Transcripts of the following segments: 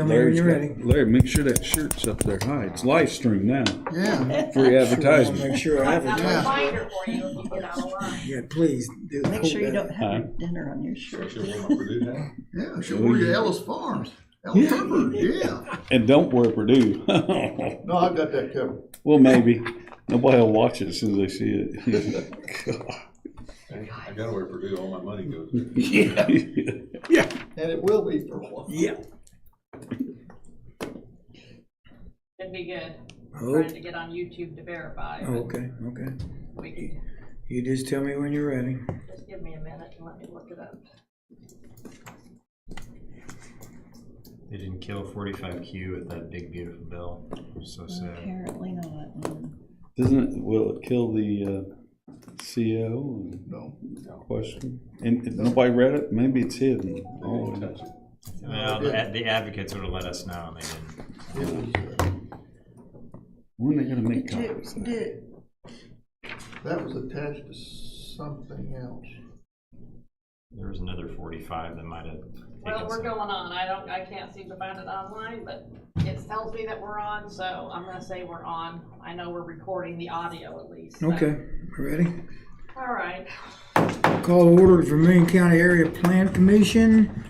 When you're ready. Larry, make sure that shirt's up there high. It's live stream now. Yeah. Free advertisement. Make sure I have it. I'll Yeah. reminder for you if you get out of line. Yeah, please do. Make sure you hold don't that. have your dinner on your shirt. Yeah, sure. We're your Ellis Farms. Ellis Farms, yeah. And don't wear Purdue. No, I got that covered. Well, maybe. Nobody will watch it as soon as they see it. I gotta wear Purdue, all my money goes. Yeah. Yeah. And it will be for a while. Yeah. It'd be good. Oh. Trying to get on YouTube to verify. but Okay, okay. We can, You just tell me when you're ready. just give me a minute and let me look it up. They didn't kill 45Q with that big beautiful bill. So sad. Apparently not. Doesn't it, will it kill the CO? No. Question. And nobody read it? Maybe it's hidden. Oh, Well, the advocates would have let us know, and they didn't. It was, when are they going to make Did copies? you, did, that was attached to something else. There was another 45 that might have taken Well, we're some. going on. I can't seem to find it online, but it tells me that we're on, so I'm gonna say we're on. I know we're recording the audio at least. so. Okay, ready? All right. Call to order the Vermillion County Area Plan Commission.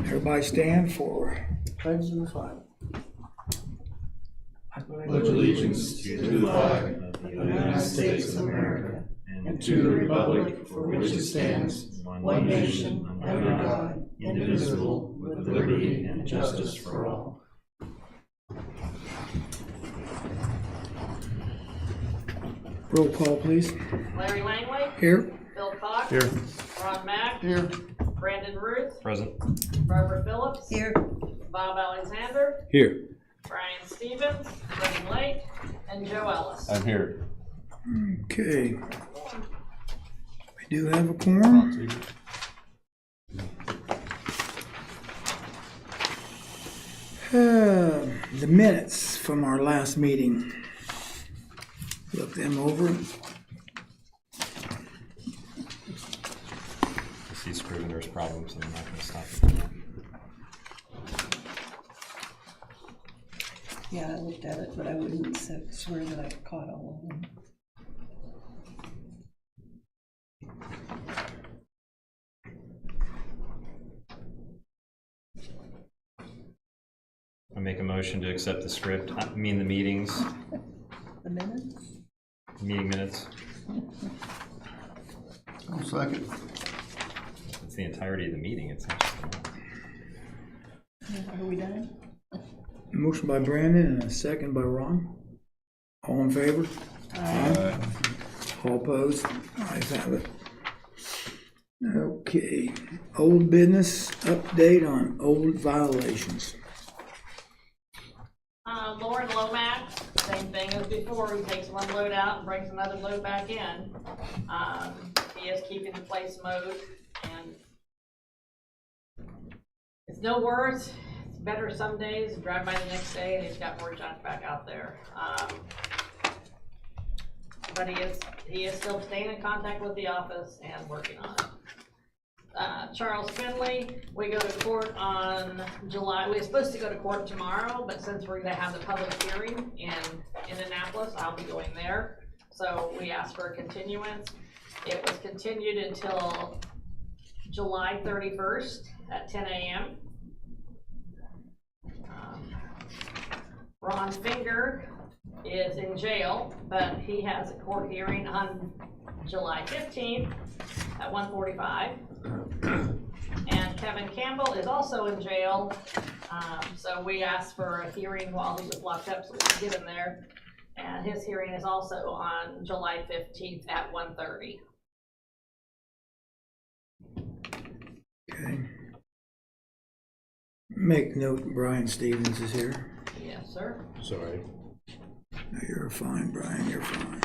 Everybody stand for pledge of the flag. Pledge allegiance to the flag of the United States of America and to the republic for which it stands, one nation, under God, indivisible, with liberty and justice for all. Roll call, please. Larry Langley, Here. Bill Cox. Here. Ron Mack, Here, Brandon Ruth, Present. Barbara Phillips. Here, Bob Alexander, Here. Brian Stevens, Brendan Lake, and Joe Ellis. I'm here. Okay. We do have a quorum. The minutes from our last meeting. Look them over. I see Scrivener's problems, and I'm not going to stop it. yeah, I looked at it, but I wouldn't swear that I caught all of them. I make a motion to accept the script, the meetings, The minutes? meeting minutes. I'll second. It's the entirety of the meeting. It's not just Are we done? Motion by Brandon and a second by Ron. All in favor? Aye. All opposed? Ayes have it. Okay, old business update on old violations. Lauren Lomax, same thing as before. He takes one load out and brings another load back in. He is keeping the place mowed, and it's no worse. It's better some days. Drive by the next day and he's got more junk back out there. But he is still staying in contact with the office and working on it. Charles Finley, we go to court on July. We're supposed to go to court tomorrow, but since we're going to have the public hearing in Indianapolis, I'll be going there. So we asked for a continuance. It was continued until July 31st at 10 a.m. Ron Finger is in jail, but he has a court hearing on July 15th at 1:45. And Kevin Campbell is also in jail, so we asked for a hearing while he was locked up so we could get him there. And his hearing is also on July 15th at 1:30. Okay. Make note Brian Stevens is here. Yes, sir. Sorry. No, you're fine, Brian, you're fine.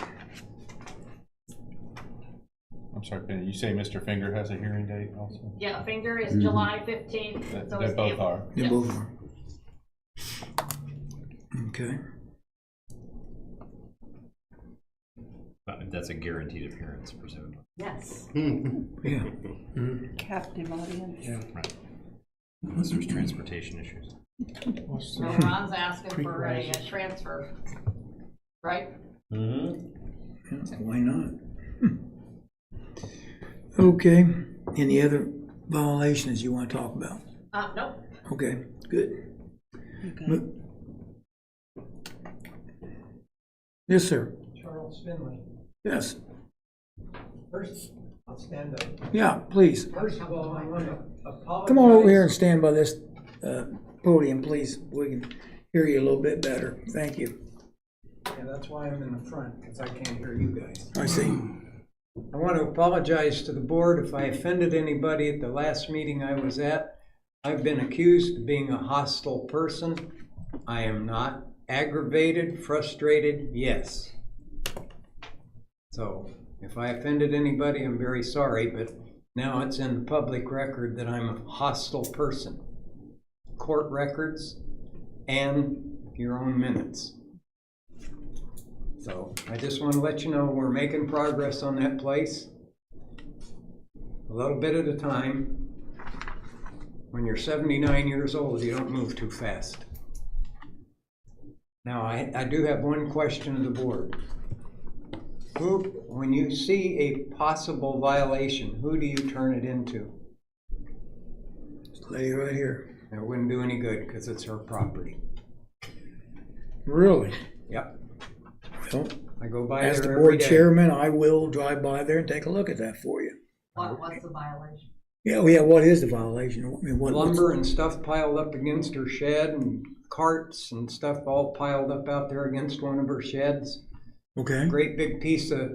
I'm sorry, Penny, you say Mr. Finger has a hearing date also? Yeah, Finger is July 15th. So They is both Campbell. are. They Yes. both are. Okay. But that's a guaranteed appearance, presumably. Yes. Yeah. Captive audience. Right. Unless there's transportation issues. What's So the- Ron's asking for a transfer, right? Yeah, why not? Okay, any other violations you want to talk about? Nope. Okay, good. Mo- Yes, sir. Charles Finley. Yes. First, I'll stand up. Yeah, please. First of all, I want to apologize. Come on over here and stand by this podium, please. We can hear you a little bit better. Thank you. Yeah, that's why I'm in the front, because I can't hear you guys. I see. I want to apologize to the board if I offended anybody at the last meeting I was at. I've been accused of being a hostile person. I am not. Aggravated, frustrated, yes. So if I offended anybody, I'm very sorry, but now it's in the public record that I'm a hostile person. Court records and your own minutes. So I just want to let you know we're making progress on that place. A little bit at a time. When you're 79 years old, you don't move too fast. Now, I do have one question of the board. When you see a possible violation, who do you turn it into? This lady right here. It wouldn't do any good because it's her property. Really? Yep. Well, I go by as the there every board day. chairman, I will drive by there and take a look at that for you. What's the violation? Yeah, well, yeah, what is the violation? I mean, what's- Lumber and stuff piled up against her shed and carts and stuff all piled up out there against one of her sheds. Okay, Great big piece of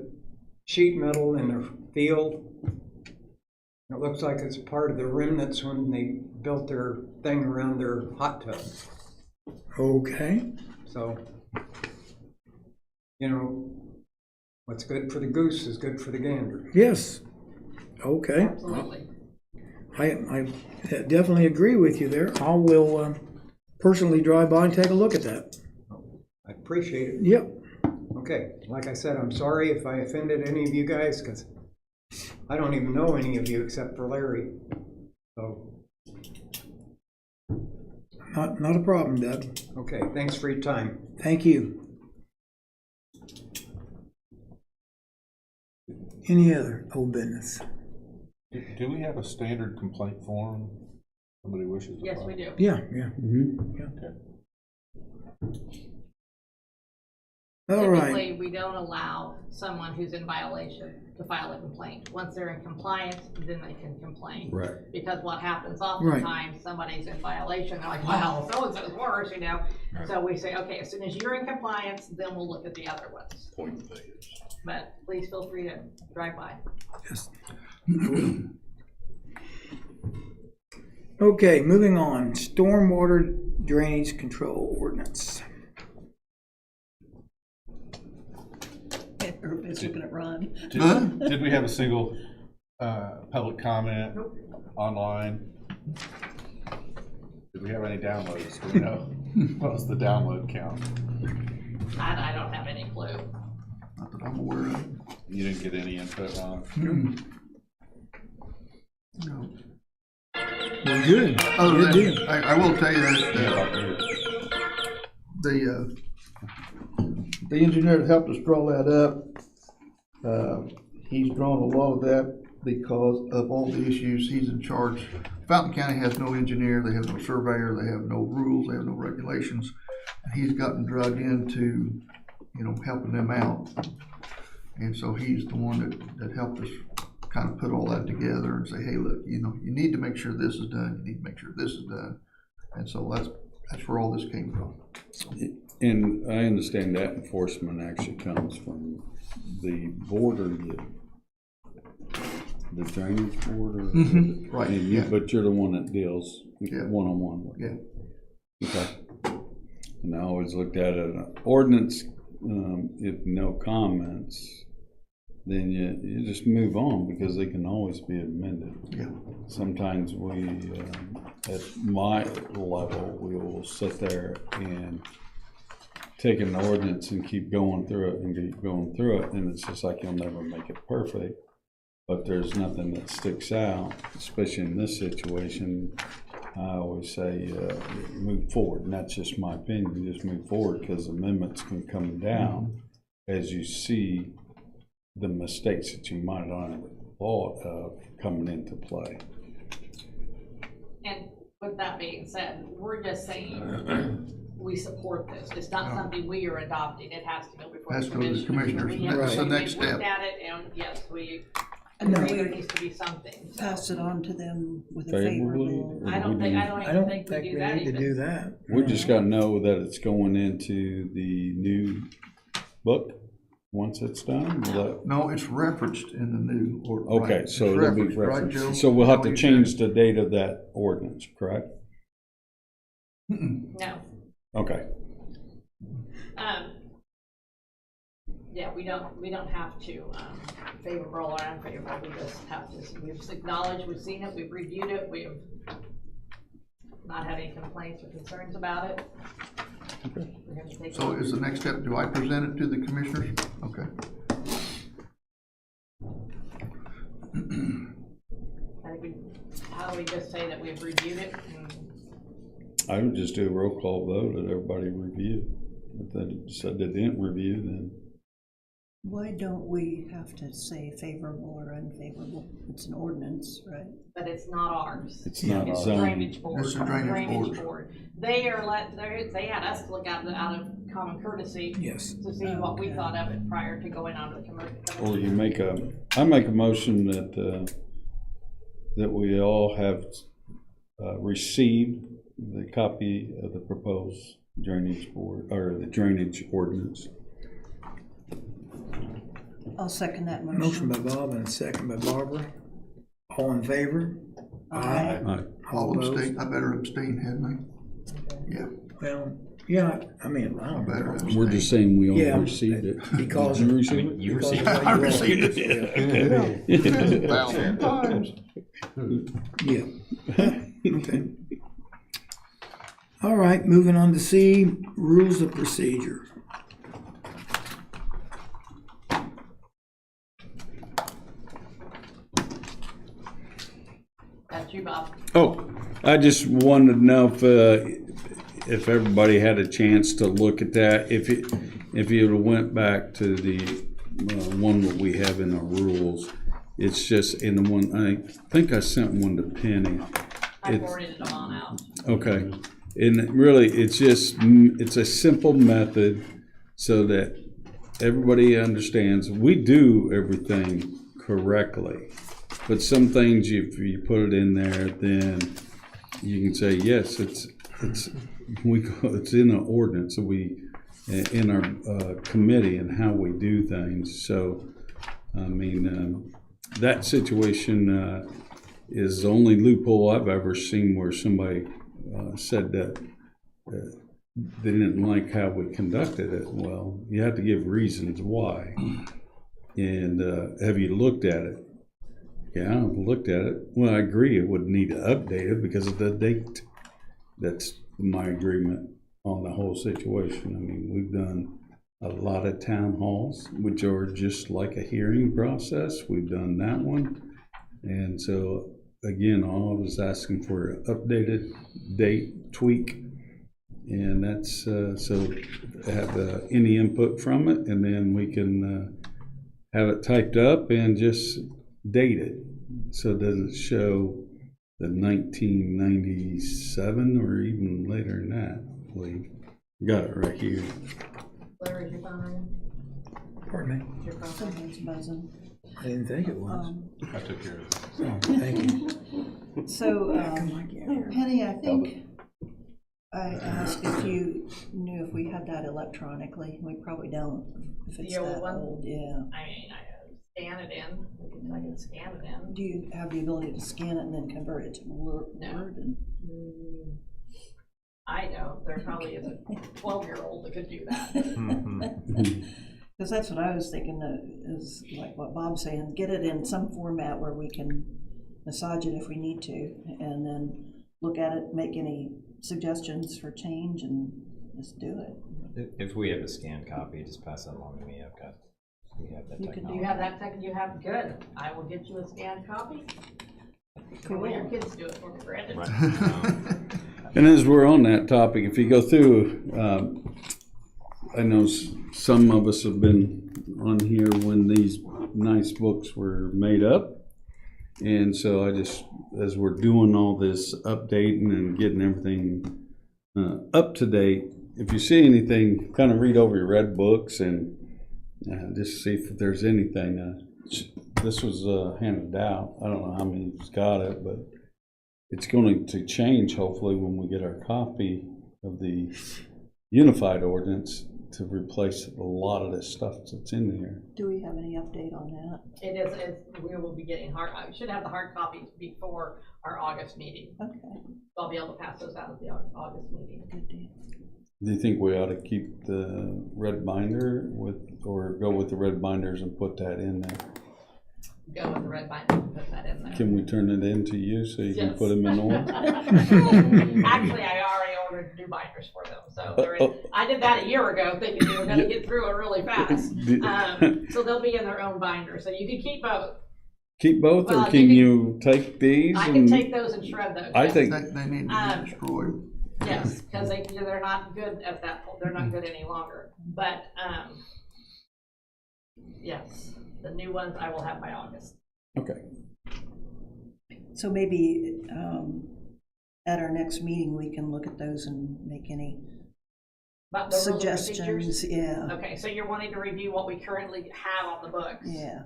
sheet metal in the field. It looks like it's part of the remnants when they built their thing around their hot tub. okay. So, you know, what's good for the goose is good for the gander. Yes. Okay. Absolutely. I definitely agree with you there. I will personally drive by and take a look at that. I appreciate it. Yep. Okay, like I said, I'm sorry if I offended any of you guys, because I don't even know any of you except for Larry. So, Not a problem, Doug. okay, thanks for your time. Thank you. Any other old business? Do we have a standard complaint form? Somebody wishes to Yes, file? we do. Yeah, yeah. All right. Typically, we don't allow someone who's in violation to file a complaint. Once they're in compliance, then they can complain. Right. Because what happens oftentimes, somebody's in violation, they're like, well, so-and-so's worse, you know? So we say, okay, as soon as you're in compliance, then we'll look at the other ones. Point fingers. But please feel free to drive by. Yes. Okay, moving on. Stormwater drainage control ordinance. Everybody's looking at Ron. Did we have a single public comment online? Did we have any downloads? Do we know? What was the download count? I don't have any clue. Not that I'm aware of. You didn't get any input on? No. Well, good. Other Good than, deal. I will tell you that Yeah, about yours. The engineer that helped us draw that up, he's drawn a lot of that because of all the issues. He's in charge. Fountain County has no engineer, they have no surveyor, they have no rules, they have no regulations. And he's gotten dragged into, helping them out. And so he's the one that helped us kind of put all that together and say, hey, look, you need to make sure this is done, you need to make sure this is done. And so that's where all this came from. And I understand that enforcement actually comes from the border, the drainage border. Right, And yeah. But you're the one that deals Yeah. one-on-one with it. Yeah. Okay. And I always looked at it, an ordinance, if no comments, then you just move on because they can always be amended. Yeah. Sometimes we, at my level, we will sit there and take an ordinance and keep going through it and keep going through it, and it's just like you'll never make it perfect. But there's nothing that sticks out, especially in this situation. I always say, move forward, and that's just my opinion, just move forward, because amendments can come down as you see the mistakes that you might not have thought of coming into play. And with that being said, we're just saying we support this. It's not something we are adopting. It has to go before Has the to go to the commissioners. commissioners. We have That's the to- next we've looked step. at it, and yes, we And then agree there we needs to be something. So pass it on to them with a Favorably? favorable. I don't We even think think we we do that need to even. do that. We just gotta know that it's going into the new book once it's done. Will that- No, it's referenced in the new order. Okay, right. so It's it'll be referenced, right, referenced. Joe? So we'll have Is to that what change you the date of that ordinance, correct? said? No. Okay. Yeah, we don't have to, favorable or unfavorable, we just have to, we've acknowledged, we've seen it, we've reviewed it, we've not had any complaints or concerns about it. We're gonna take So it. is the next step, do I present it to the commissioners? Okay. I think how do we just say that we've reviewed it? I would just do a roll call vote that everybody review. If they said they didn't review, then Why don't we have to say favorable or unfavorable? It's an ordinance, right? But it's not ours. it's not It's zoned. drainage board. It's the drainage board. They are they had us look out of common courtesy Yes. to see what we Okay. thought of it prior to going on to the commercial. Or you I make a motion that, that we all have received the copy of the proposed drainage board, or the drainage ordinance. I'll second that motion. Motion by Bob and a second by Barbara. All in favor? Aye. All right. I'll opposed? abstain, I better abstain, hadn't I? Yeah, Well, yeah, I mean, I don't better know. abstain. We're just saying we Yeah, all received it. because- Did you receive it? You Because received of it. what I you received are. it. 1,000 times. Yeah. Okay. All right, moving on to C, rules of procedure. That's you, Bob. Oh, I just wanted to know if everybody had a chance to look at that, if you went back to the one that we have in our rules. It's just in the one, I think I sent one to Penny. I It's- forwarded them on out. Okay, and really, it's just, it's a simple method so that everybody understands, we do everything correctly. But some things, if you put it in there, then you can say, yes, it's in an ordinance, so in our committee and how we do things. So, I mean, that situation is the only loophole I've ever seen where somebody said that they didn't like how we conducted it. Well, you have to give reasons why. And have you looked at it? Yeah, I've looked at it. Well, I agree it would need to update it because of the date. That's my agreement on the whole situation. I mean, we've done a lot of town halls, which are just like a hearing process. We've done that one. And so, again, all I was asking for an updated date tweak. And that's, so have any input from it, and then we can have it typed up and just date it. So it doesn't show the 1997 or even later than that, I believe. Got it right here. Larry, is your phone ringing? Pardon me? Is your phone ringing? Someone's buzzing. I didn't think it was. I took care of it. Oh, thank you. So, Come on, get here. Penny, I think I asked if you knew if we had that electronically. We probably don't, if it's The old that one? old, yeah. I mean, I scan it in. I can scan it in. Do you have the ability to scan it and then convert it to Word? No. And I don't. There probably is a 12-year-old that could do that. Because that's what I was thinking, is like what Bob's saying, get it in some format where we can massage it if we need to, and then look at it, make any suggestions for change, and just do it. If we have a scanned copy, just pass that along to me. We have that You can do You technology. have that second, you have, good. I will get you a scanned copy. Or let your kids do it for me, Brandon. And as we're on that topic, if you go through, I know some of us have been on here when these nice books were made up. And so I just, as we're doing all this updating and getting everything up to date, if you see anything, kind of read over your red books and just see if there's anything. This was handed out. I don't know how many's got it, but it's going to change hopefully when we get our copy of the unified ordinance to replace a lot of this stuff that's in here. Do we have any update on that? We will be getting I should have the hard copies before our August meeting. Okay, I'll be able to pass those out at the August meeting. good deal. Do you think we ought to keep the red binder or go with the red binders and put that in there? Go with the red binder and put that in there. Can we turn it into you so you can Yes. put them in order? Actually, I already ordered new binders for them, so I did that a year ago, thinking they were going to get through it really fast. So they'll be in their own binder, so you can keep both. Keep both, Well, or can you take these? I can and take those and shred those. I yes. think They need to be destroyed. Yes, because they're not good at that point. They're not good any longer. But yes, the new ones I will have by August. okay. So maybe at our next meeting, we can look at those and make any About the rules and suggestions. procedures? Yeah, Okay, so you're wanting to review what we currently have on the books? yeah.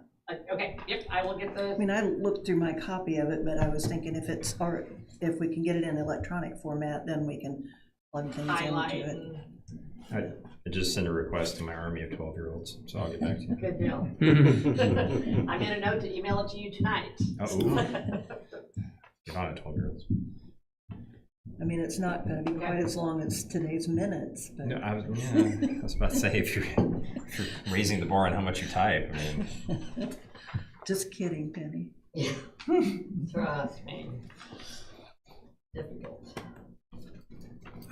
Okay, yep, I will get those. I mean, I looked through my copy of it, but I was thinking if we can get it in electronic format, then we can plug things Highlight into it. and I just sent a request to my army of 12-year-olds, so I'll get back to you. good deal. I made a note to email it to you tonight. Oh, get on it, 12-year-olds. I mean, it's not gonna be quite as long as today's minutes, but. No, I was about to say, if you're raising the bar on how much you type, I mean, Just kidding, Penny. Trust me. Difficult.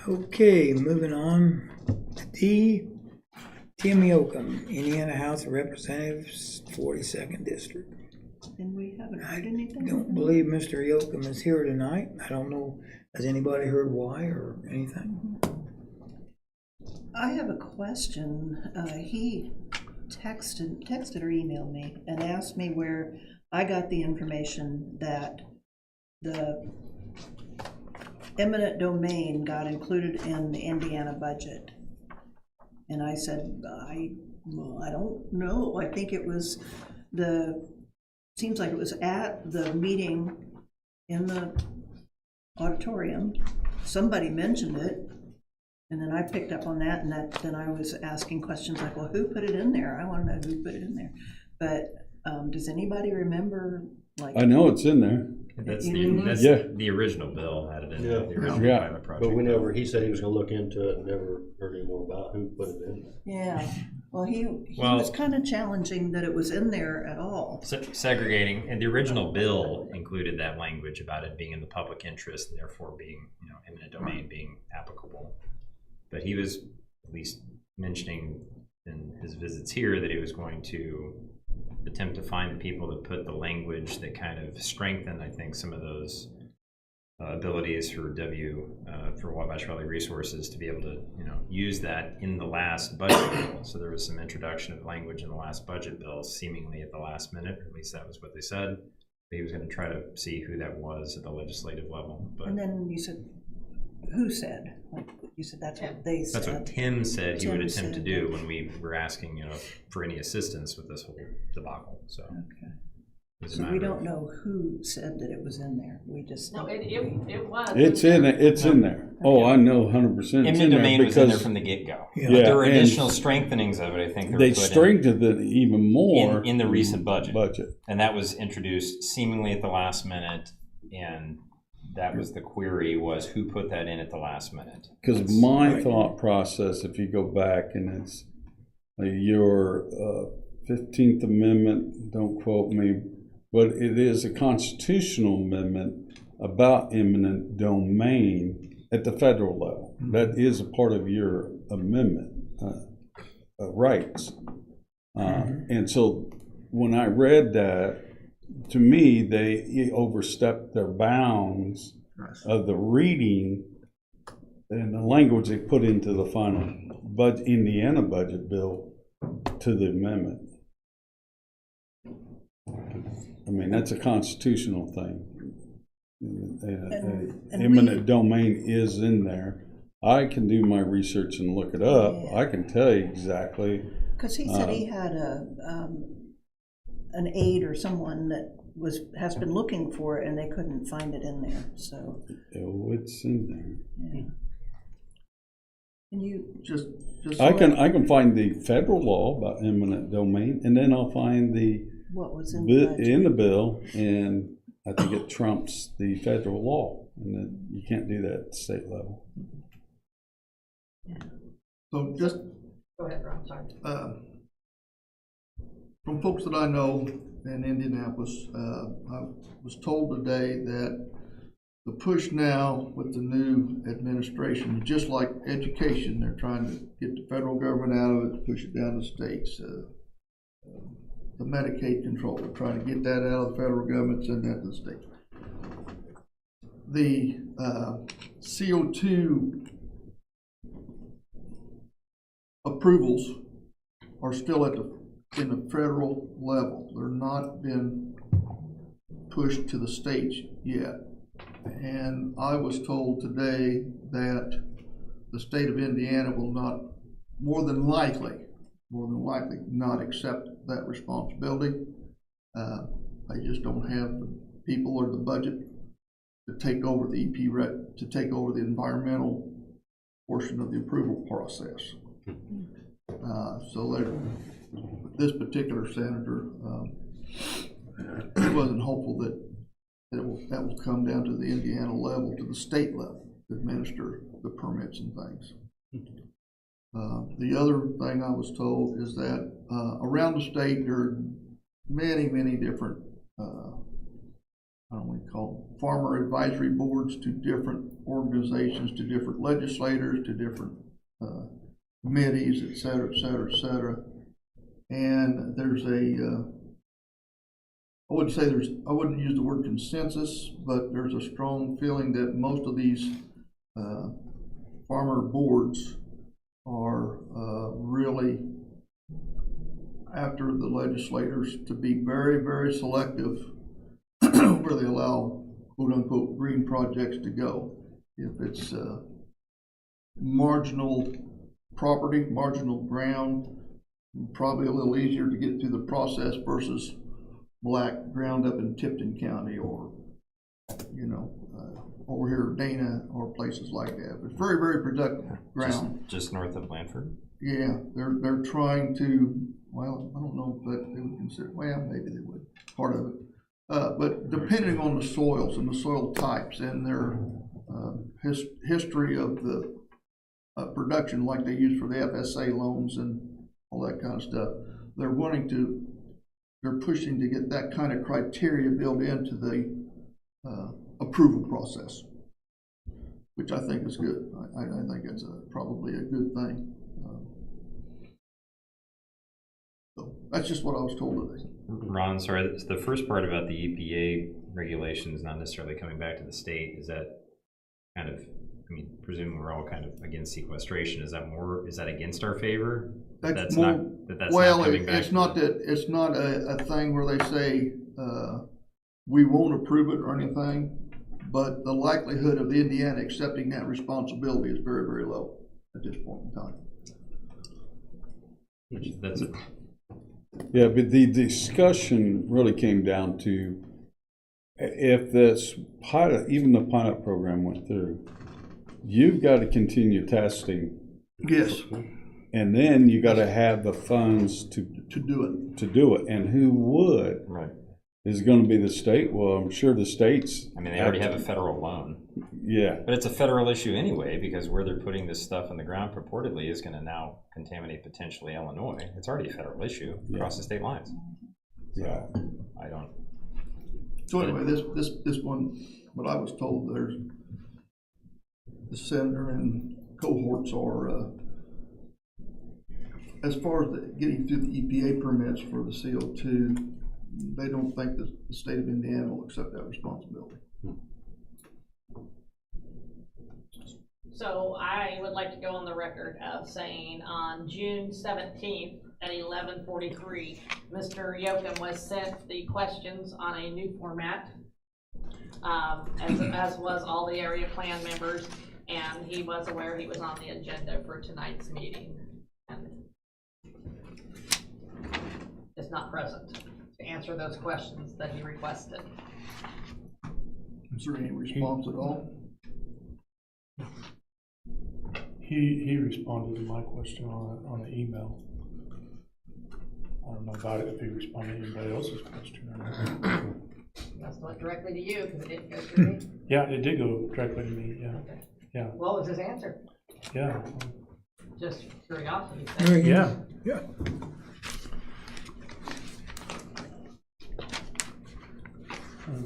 Okay, moving on. D. Tim Yocum, Indiana House of Representatives, 42nd District. And we haven't heard anything? Don't believe Mr. Yocum is here tonight. I don't know, has anybody heard why or anything? I have a question. He texted or emailed me and asked me where I got the information that the eminent domain got included in the Indiana budget. And I said, I don't know. I think it was seems like it was at the meeting in the auditorium. Somebody mentioned it. And then I picked up on that, and then I was asking questions like, well, who put it in there? I want to know who put it in there. But does anybody remember, like? I know it's in there. that's Yeah. the original bill had it in Yeah. the original Yeah. pilot project. But we never, he said he was gonna look into it and never heard any more about who put it in. Yeah, well, he Well- was kind of challenging that it was in there at all. Segregating, and the original bill included that language about it being in the public interest and therefore being, eminent domain being applicable. But he was at least mentioning in his visits here that he was going to attempt to find the people that put the language that kind of strengthened, I think, some of those abilities for for Wabash Valley Resources to be able to, use that in the last budget bill. So there was some introduction of language in the last budget bill, seemingly at the last minute, or at least that was what they said. But he was going to try to see who that was at the legislative level. But And then you said, who said? Like, you said that's what they said. that's what Tim said he would Tim attempt to said do that. when we were asking, for any assistance with this whole debacle. So, Okay. it was a So we matter don't of- know who said that it was in there. We just. No, think it was. It's in there. Oh, I know 100% it's Eminent in there domain was in there because from the get-go. Yeah. But there were and additional strengthenings of it, I think. they were put in. strengthened it even more in the recent budget. budget. And that was introduced seemingly at the last minute, and that was the query, was who put that in at the last minute? Because my thought process, if you go back, and it's your 15th Amendment, don't quote me, but it is a constitutional amendment about eminent domain at the federal level. That is a part of your amendment rights. And so when I read that, to me, they overstepped their bounds of the reading and the language they put into the final Indiana budget bill to the amendment. I mean, that's a constitutional thing. Eminent domain is in there. I can do my research and look it up. I can tell you exactly. Because he said he had an aide or someone that has been looking for it and they couldn't find it in there, so. Oh, it's in there. Yeah. Can you? Just I can find the federal law about eminent domain, and then I'll find what was in the budget? in the bill, and I think it trumps the federal law, and then you can't do that at the state level. So just Go ahead, Ron, sorry. from folks that I know in Indianapolis, I was told today that the push now with the new administration, just like education, they're trying to get the federal government out of it, to push it down to states. The Medicaid control, they're trying to get that out of the federal government, send that to the states. The CO2 approvals are still in the federal level. They're not been pushed to the states yet. And I was told today that the state of Indiana will not, more than likely not accept that responsibility. They just don't have the people or the budget to take over the to take over the environmental portion of the approval process. So this particular senator, he wasn't hopeful that that will come down to the Indiana level, to the state level, to administer the permits and things. The other thing I was told is that around the state there are many different, I don't know what you call them, farmer advisory boards to different organizations, to different legislators, to different committees, et cetera, et cetera, et cetera. And there's I wouldn't use the word consensus, but there's a strong feeling that most of these farmer boards are really after the legislators to be very selective where they allow quote unquote green projects to go. If it's marginal property, marginal ground, probably a little easier to get through the process versus black ground up in Tipton County or, over here Dana or places like that. It's very productive ground. Just north of Blandford? Yeah, they're trying to, well, I don't know if they would consider, well, maybe they would, part of it. But depending on the soils and the soil types and their history of the production like they use for the FSA loans and all that kind of stuff, they're pushing to get that kind of criteria built into the approval process, which I think is good. I think it's probably a good thing. So that's just what I was told today. Ron, sorry, the first part about the EPA regulations not necessarily coming back to the state, is that kind of, presuming we're all kind of against sequestration, is that against our favor? That's not coming back? It's not a thing where they say we won't approve it or anything, but the likelihood of the Indiana accepting that responsibility is very low at this point in time. Yeah, but the discussion really came down to if this even the pilot program went through, you've got to continue testing. Yes. And then you got to have the funds to do it. And who would? Right. Is it going to be the state? Well, I'm sure the states. They already have a federal loan. Yeah. But it's a federal issue anyway, because where they're putting this stuff in the ground purportedly is going to now contaminate potentially Illinois. It's already a federal issue across the state lines. Yeah. I don't. So anyway, this one, what I was told, there's the senator and cohorts are, as far as getting through the EPA permits for the CO2, they don't think that the state of Indiana will accept that responsibility. So I would like to go on the record of saying on June 17th at 11:43, Mr. Yoakum was sent the questions on a new format, as was all the area plan members, and he was aware he was on the agenda for tonight's meeting, and is not present to answer those questions that he requested. Is there any response at all? He responded to my question on the email. I don't know about it if he responded to anybody else's question or not. That's went directly to you because it didn't go through me. Yeah, it did go directly to me, yeah. Okay. Yeah. What was his answer? Yeah. Just curiosity. Yeah. Yeah.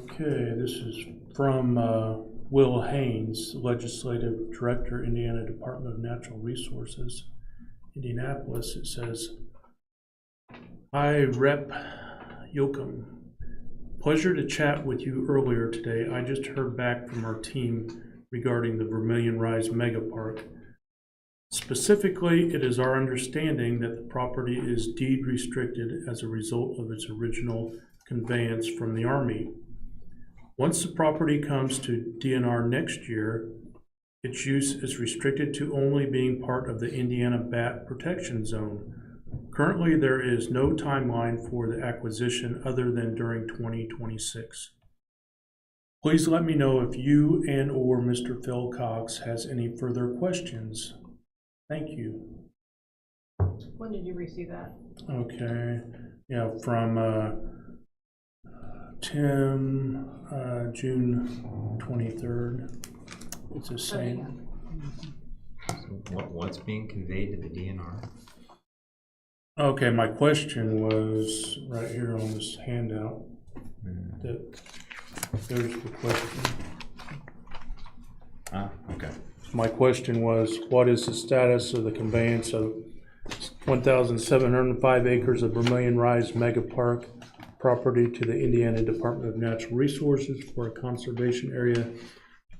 Okay, this is from Will Haynes, Legislative Director, Indiana Department of Natural Resources, Indianapolis. It says, "Hi, Rep. Yoakum. Pleasure to chat with you earlier today. I just heard back from our team regarding the Vermilion Rise Mega Park. Specifically, it is our understanding that the property is deed restricted as a result of its original conveyance from the Army. Once the property comes to DNR next year, its use is restricted to only being part of the Indiana Bat Protection Zone. Currently, there is no timeline for the acquisition other than during 2026. Please let me know if you and/or Mr. Phil Cox has any further questions. Thank you." When did you receive that? Okay, yeah, from Tim, June 23rd. It's the same. So what's being conveyed to the DNR? Okay, my question was right here on this handout. That there's the question. Okay. My question was, what is the status of the conveyance of 1,705 acres of Vermilion Rise Mega Park property to the Indiana Department of Natural Resources for a conservation area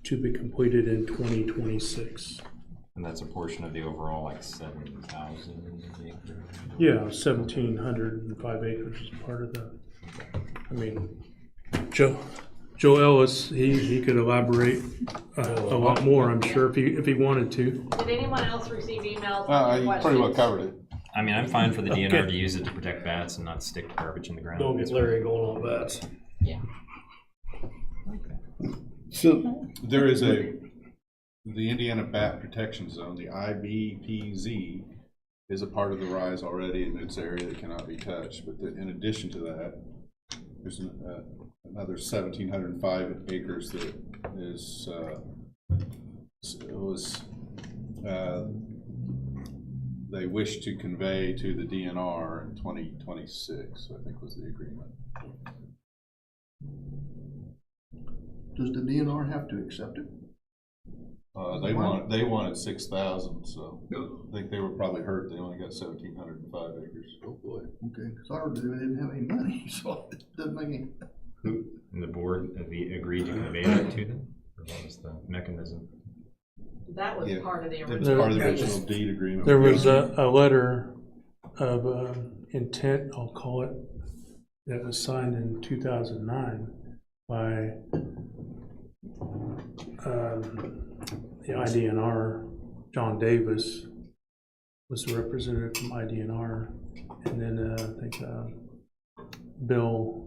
to be completed in 2026? And that's a portion of the overall, like 7,000 acres? Yeah, 1,705 acres is part of the, I mean, Joe Ellis, he could elaborate a lot more, I'm sure, if he wanted to. Did anyone else receive emails on You your pretty well questions? covered it. I mean, I'm fine for the DNR Okay. to use it to protect bats and not stick garbage in the ground. Don't get Larry going on bats. Yeah. So, There is the Indiana Bat Protection Zone, the IBPZ, is a part of the RISE already, and it's an area that cannot be touched. But in addition to that, there's another 1,705 acres that is they wish to convey to the DNR in 2026, I think was the agreement. Does the DNR have to accept it? They wanted 6,000, so I think they were probably hurt. They only got 1,705 acres. Oh, boy. Okay, because I heard they didn't have any money, so it doesn't make any. And the board agreed to convey that to them? Or what was the mechanism? That was Yeah. part of the It was original. part of the original deed agreement. There was a letter of intent, I'll call it, that was signed in 2009 by the IDNR. John Davis was the representative from IDNR, and then I think Bill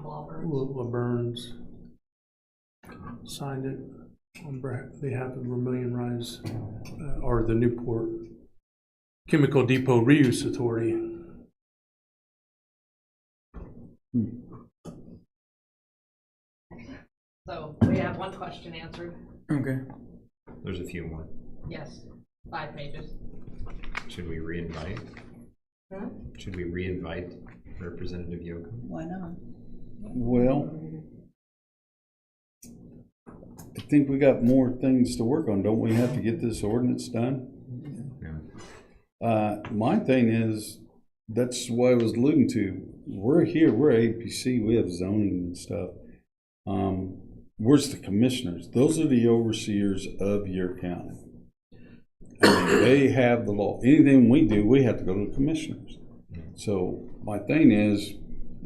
LaBurns signed it on behalf of Vermilion Rise, or the Newport Chemical Depot Reuse Authority. So we have one question answered. Okay. There's a few more. Yes, 5 pages. Should we reinvite? Hmm? Should we reinvite Representative Yoakum? Why not? well, I think we got more things to work on. Don't we have to get this ordinance done? Yeah. My thing is, that's what I was alluding to. We're here, we're APC, we have zoning and stuff. Where's the commissioners? Those are the overseers of your county. I mean, they have the law. Anything we do, we have to go to the commissioners. So my thing is,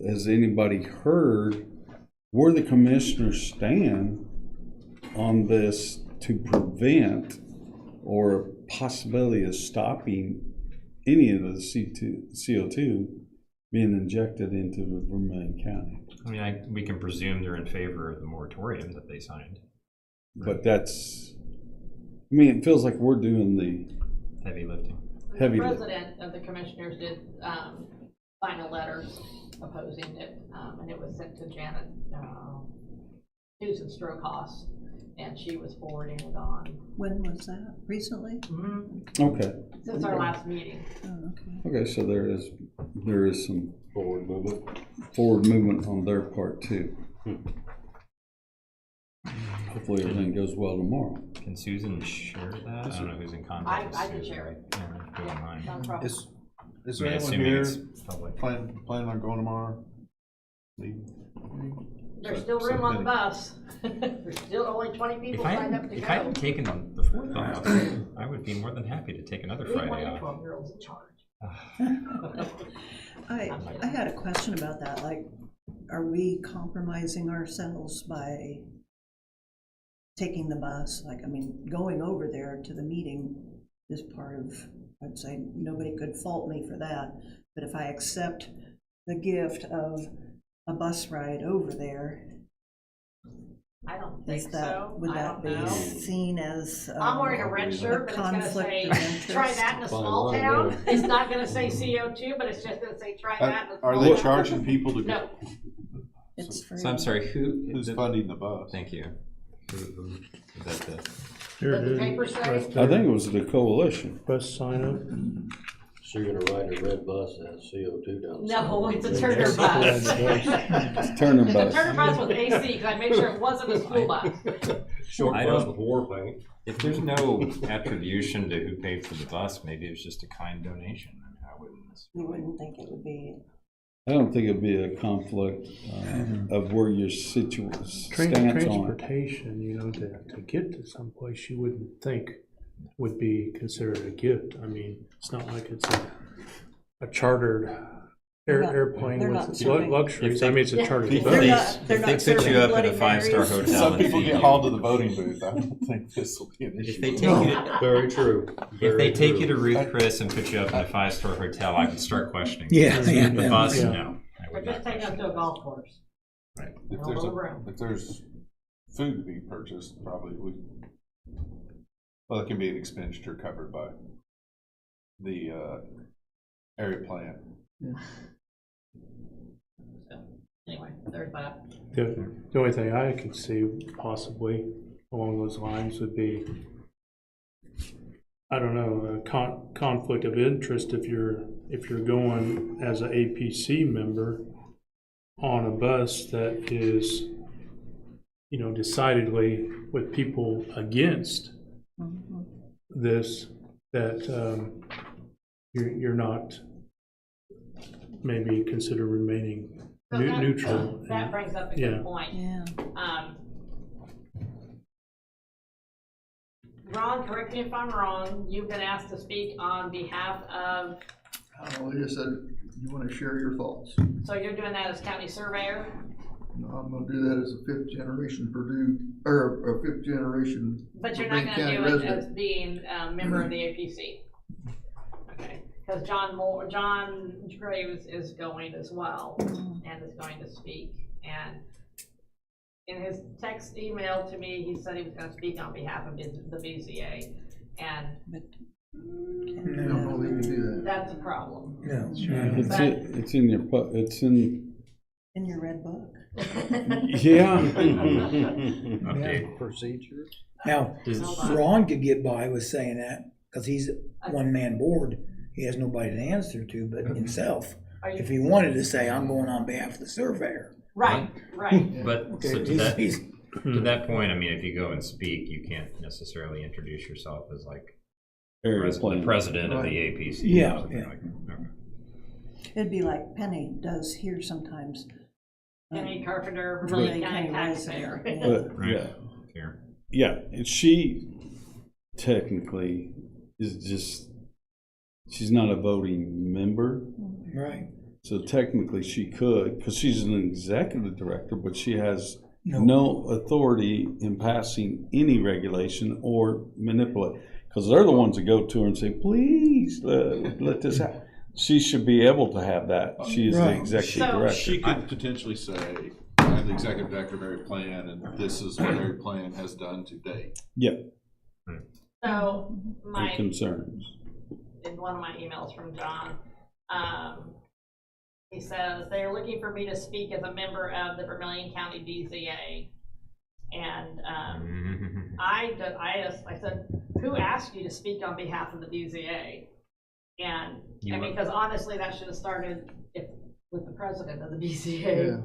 has anybody heard where the commissioners stand on this to prevent or possibility of stopping any of the CO2 being injected into the Vermilion County? I mean, we can presume they're in favor of the moratorium that they signed. But that's, I mean, it feels like we're doing the Heavy lifting. heavy The lift. president of the commissioners did sign a letter opposing it, and it was sent to Janet Susan Strokoss, and she was forwarding it on. When was that? Recently? Okay, Since our last meeting. Oh, okay. okay, so there is some Forward movement. forward movement on their part too. Hopefully everything goes well tomorrow. Can Susan share that? I don't know who's in contact with I Susan. can share it. Yeah, if you don't mind. No problem. Is I there mean, anyone assuming here it's public. planning on going tomorrow? Lee? There's still room on the bus. There's still only 20 people signed up to If I go. hadn't taken the fourth off, I would be more than happy to take another We want Friday the off. 12-year-olds in charge. I had a question about that, like, are we compromising ourselves by taking the bus? Like, I mean, going over there to the meeting is part of, I'd say, nobody could fault me for that, but if I accept the gift of a bus ride over there, I don't is think that, so. would I that don't be know. seen as? I'm wearing a red shirt, but it's gonna conflict say, of interest? try that in a small Fine town. line It's not gonna say CO2, but it's just gonna say, try that in a small Are town. they charging people to No, go? It's free. So I'm sorry, Who's funding the bus? Thank you. Who is that the? Here Does it the is. paper say? right I there. think it was the coalition. Bus sign up. So you're gonna ride a red bus that has CO2 down the side? No, it's a Turner bus. It's Turner It's a bus. Turner bus with AC, because I made sure it wasn't a school bus. Short I bus don't- with war paint. If there's no attribution to who paid for the bus, maybe it's just a kind donation. I mean, I wouldn't. You wouldn't think it would be, I don't think it'd be a conflict of where your stance on it. Transportation, you know, to get to someplace you wouldn't think would be considered a gift. I mean, it's not like it's a chartered airplane they're not with serving- luxuries. I mean, it's a chartered If bus. they, they're if not they put serving you up in Bloody a five-star Marys. hotel, Some and people feed get you. hauled to the voting booth. I don't think this will be an issue. If they take No. you, Very true. if Very they take true. you to Ruth Chris and put you up in a five-star hotel, I would start questioning. Yeah, yeah, The yeah. bus, Yeah. no, I Or would just not take us question. to a golf course. If All there's, over 'em. if there's food to be purchased, probably we, well, it can be an expenditure covered by the area plan. So, anyway, there's that. The only thing I could see possibly along those lines would be, I don't know, a conflict of interest if you're going as an APC member on a bus that is, you know, decidedly with people against this, that you're not maybe consider remaining So that- neutral. That brings up a Yeah. good point. yeah. Ron, correct me if I'm wrong, you've been asked to speak on behalf of, They just said, you wanna share your thoughts. so you're doing that as county surveyor? No, I'm gonna do that as a fifth generation Purdue, or a fifth generation. But you're not Green gonna County do it resident. as being a member of the APC? Okay, because John Graves is going as well, and is going to speak, and in his text email to me, he said he was gonna speak on behalf of the BZA, and I don't know that you can do that. that's a problem. No. It's in your, it's in, In your red book. yeah. Update. Procedure. Now, Ron could get by with saying that, because he's one-man board. He has nobody to answer to but himself. If he wanted to say, I'm going on behalf of the surveyor. Right, right. But so Okay, to that, he's- to that point, I mean, if you go and speak, you can't necessarily introduce yourself as like Area the plan. president of the Right. APC. Yeah, or something yeah. like that. Okay. It'd be like Penny does here sometimes. Penny Carpenter, Vermillion Vermillion County County taxpayer. resident, But, yeah, Here. yeah, and she technically is just, she's not a voting member. Right. So technically she could, because she's an executive director, but she has No. no authority in passing any regulation or manipulate. Because they're the ones that go to her and say, please, let this happen. She should be able to have that. She is the Right. executive So- director. She could potentially say, I'm the executive director of Area Plan, and this is what Area Plan has done to date. Yeah, So, her my, concerns. in one of my emails from John, he says, they are looking for me to speak as a member of the Vermillion County BZA. And, I said, who asked you to speak on behalf of the BZA? And, You I mean, were- because honestly, that should have started with the president of the BZA.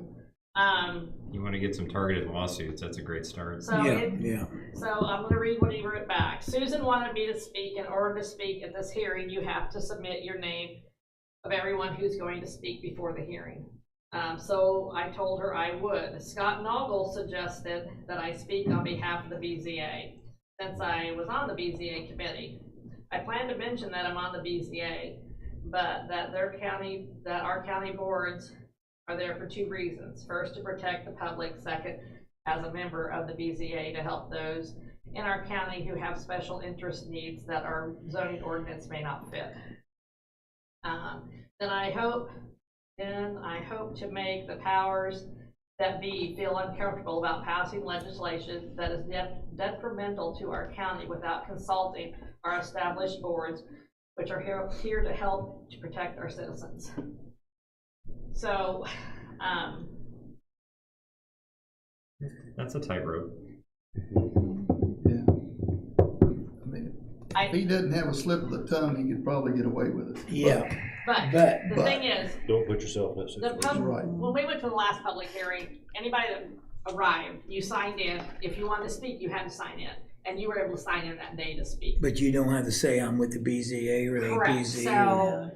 You want to get some targeted lawsuits, that's a great start. So Yeah. So I'm gonna read what he wrote back. Susan wanted me to speak. In order to speak at this hearing, you have to submit your name of everyone who's going to speak before the hearing. So I told her I would. Scott Noggle suggested that I speak on behalf of the BZA, since I was on the BZA committee. I plan to mention that I'm on the BZA, but that our county boards are there for two reasons. First, to protect the public. Second, as a member of the BZA, to help those in our county who have special interest needs that our zoning ordinance may not fit. Then I hope to make the powers that be feel uncomfortable about passing legislation that is detrimental to our county without consulting our established boards, which are here to help to protect our citizens. So, That's a tightrope. Yeah. I mean, if he doesn't have a slip of the tongue, he could probably get away with it. Yeah. but But- the thing is, Don't put yourself in that the situation. Right. when we went to the last public hearing, anybody that arrived, you signed in. If you wanted to speak, you had to sign in, and you were able to sign in that day to speak. But you don't have to say I'm with the BZA or the Correct. APC. So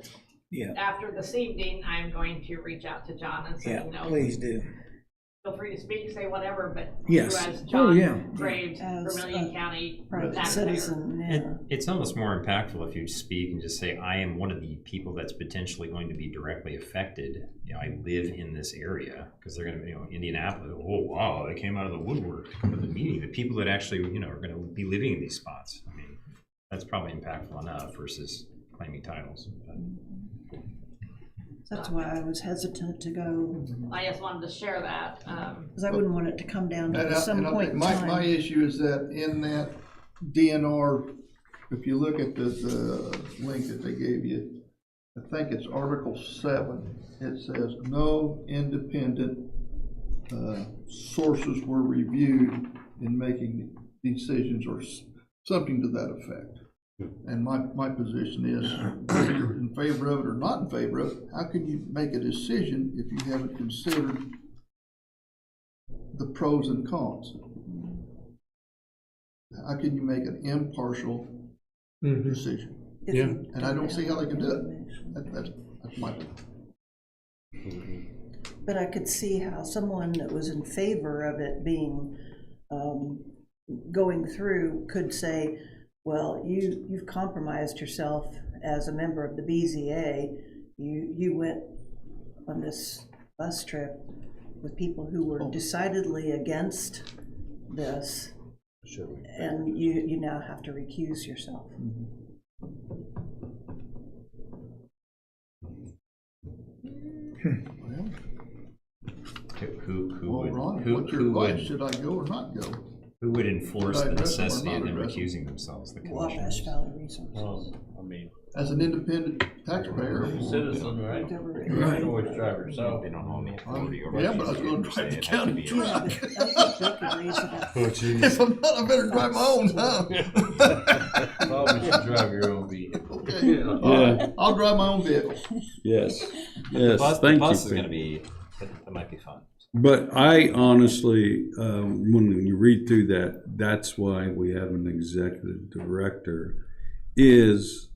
Yeah, after this evening, I'm going to reach out to John and say, yeah, you know, please do. feel free to speak, say whatever, but Yes. you as Oh, John yeah. Graves, As Vermillion a County private taxpayer. citizen, yeah. It's almost more impactful if you speak and just say, I am one of the people that's potentially going to be directly affected. You know, I live in this area, because they're going to, you know, Indianapolis, oh, wow, they came out of the woodwork to come to the meeting. The people that actually, you know, are going to be living in these spots. I mean, that's probably impactful enough versus claiming titles. But That's why I was hesitant to go, I just wanted to share that. because I wouldn't want it to come down And to some and point in my time. issue is that in that DNR, if you look at the link that they gave you, I think it's Article 7, it says, no independent sources were reviewed in making decisions or something to that effect. And my position is, whether you're in favor of it or not in favor of it, how can you make a decision if you haven't considered the pros and cons? How can you make an impartial decision? If Yeah. you And I don't see how they can do it. information. That's my opinion. But I could see how someone that was in favor of it being, going through could say, well, you've compromised yourself as a member of the BZA. You went on this bus trip with people who were decidedly against this, and you now have to recuse yourself. Well, who well, would, Ron, who, what's your who advice? would, Should I go or not go? who would enforce Should I the address them or necessity not of them address them? recusing themselves? The Wabash commissioners. Valley Resources. Well, I mean, As an independent taxpayer. citizen, right? Whatever it You is. can always drive yourself. They don't own the authority over. Yeah, but I was gonna drive the county Yeah, truck. but I think they could raise it up. If I'm not, I better drive my own, huh? Probably should drive your own vehicle. Okay. All right. I'll drive my own vehicle. Yes, The yes, bus, thank you. is Pete. going to be, that might be fun. But I honestly, when you read through that, that's why we have an executive director, is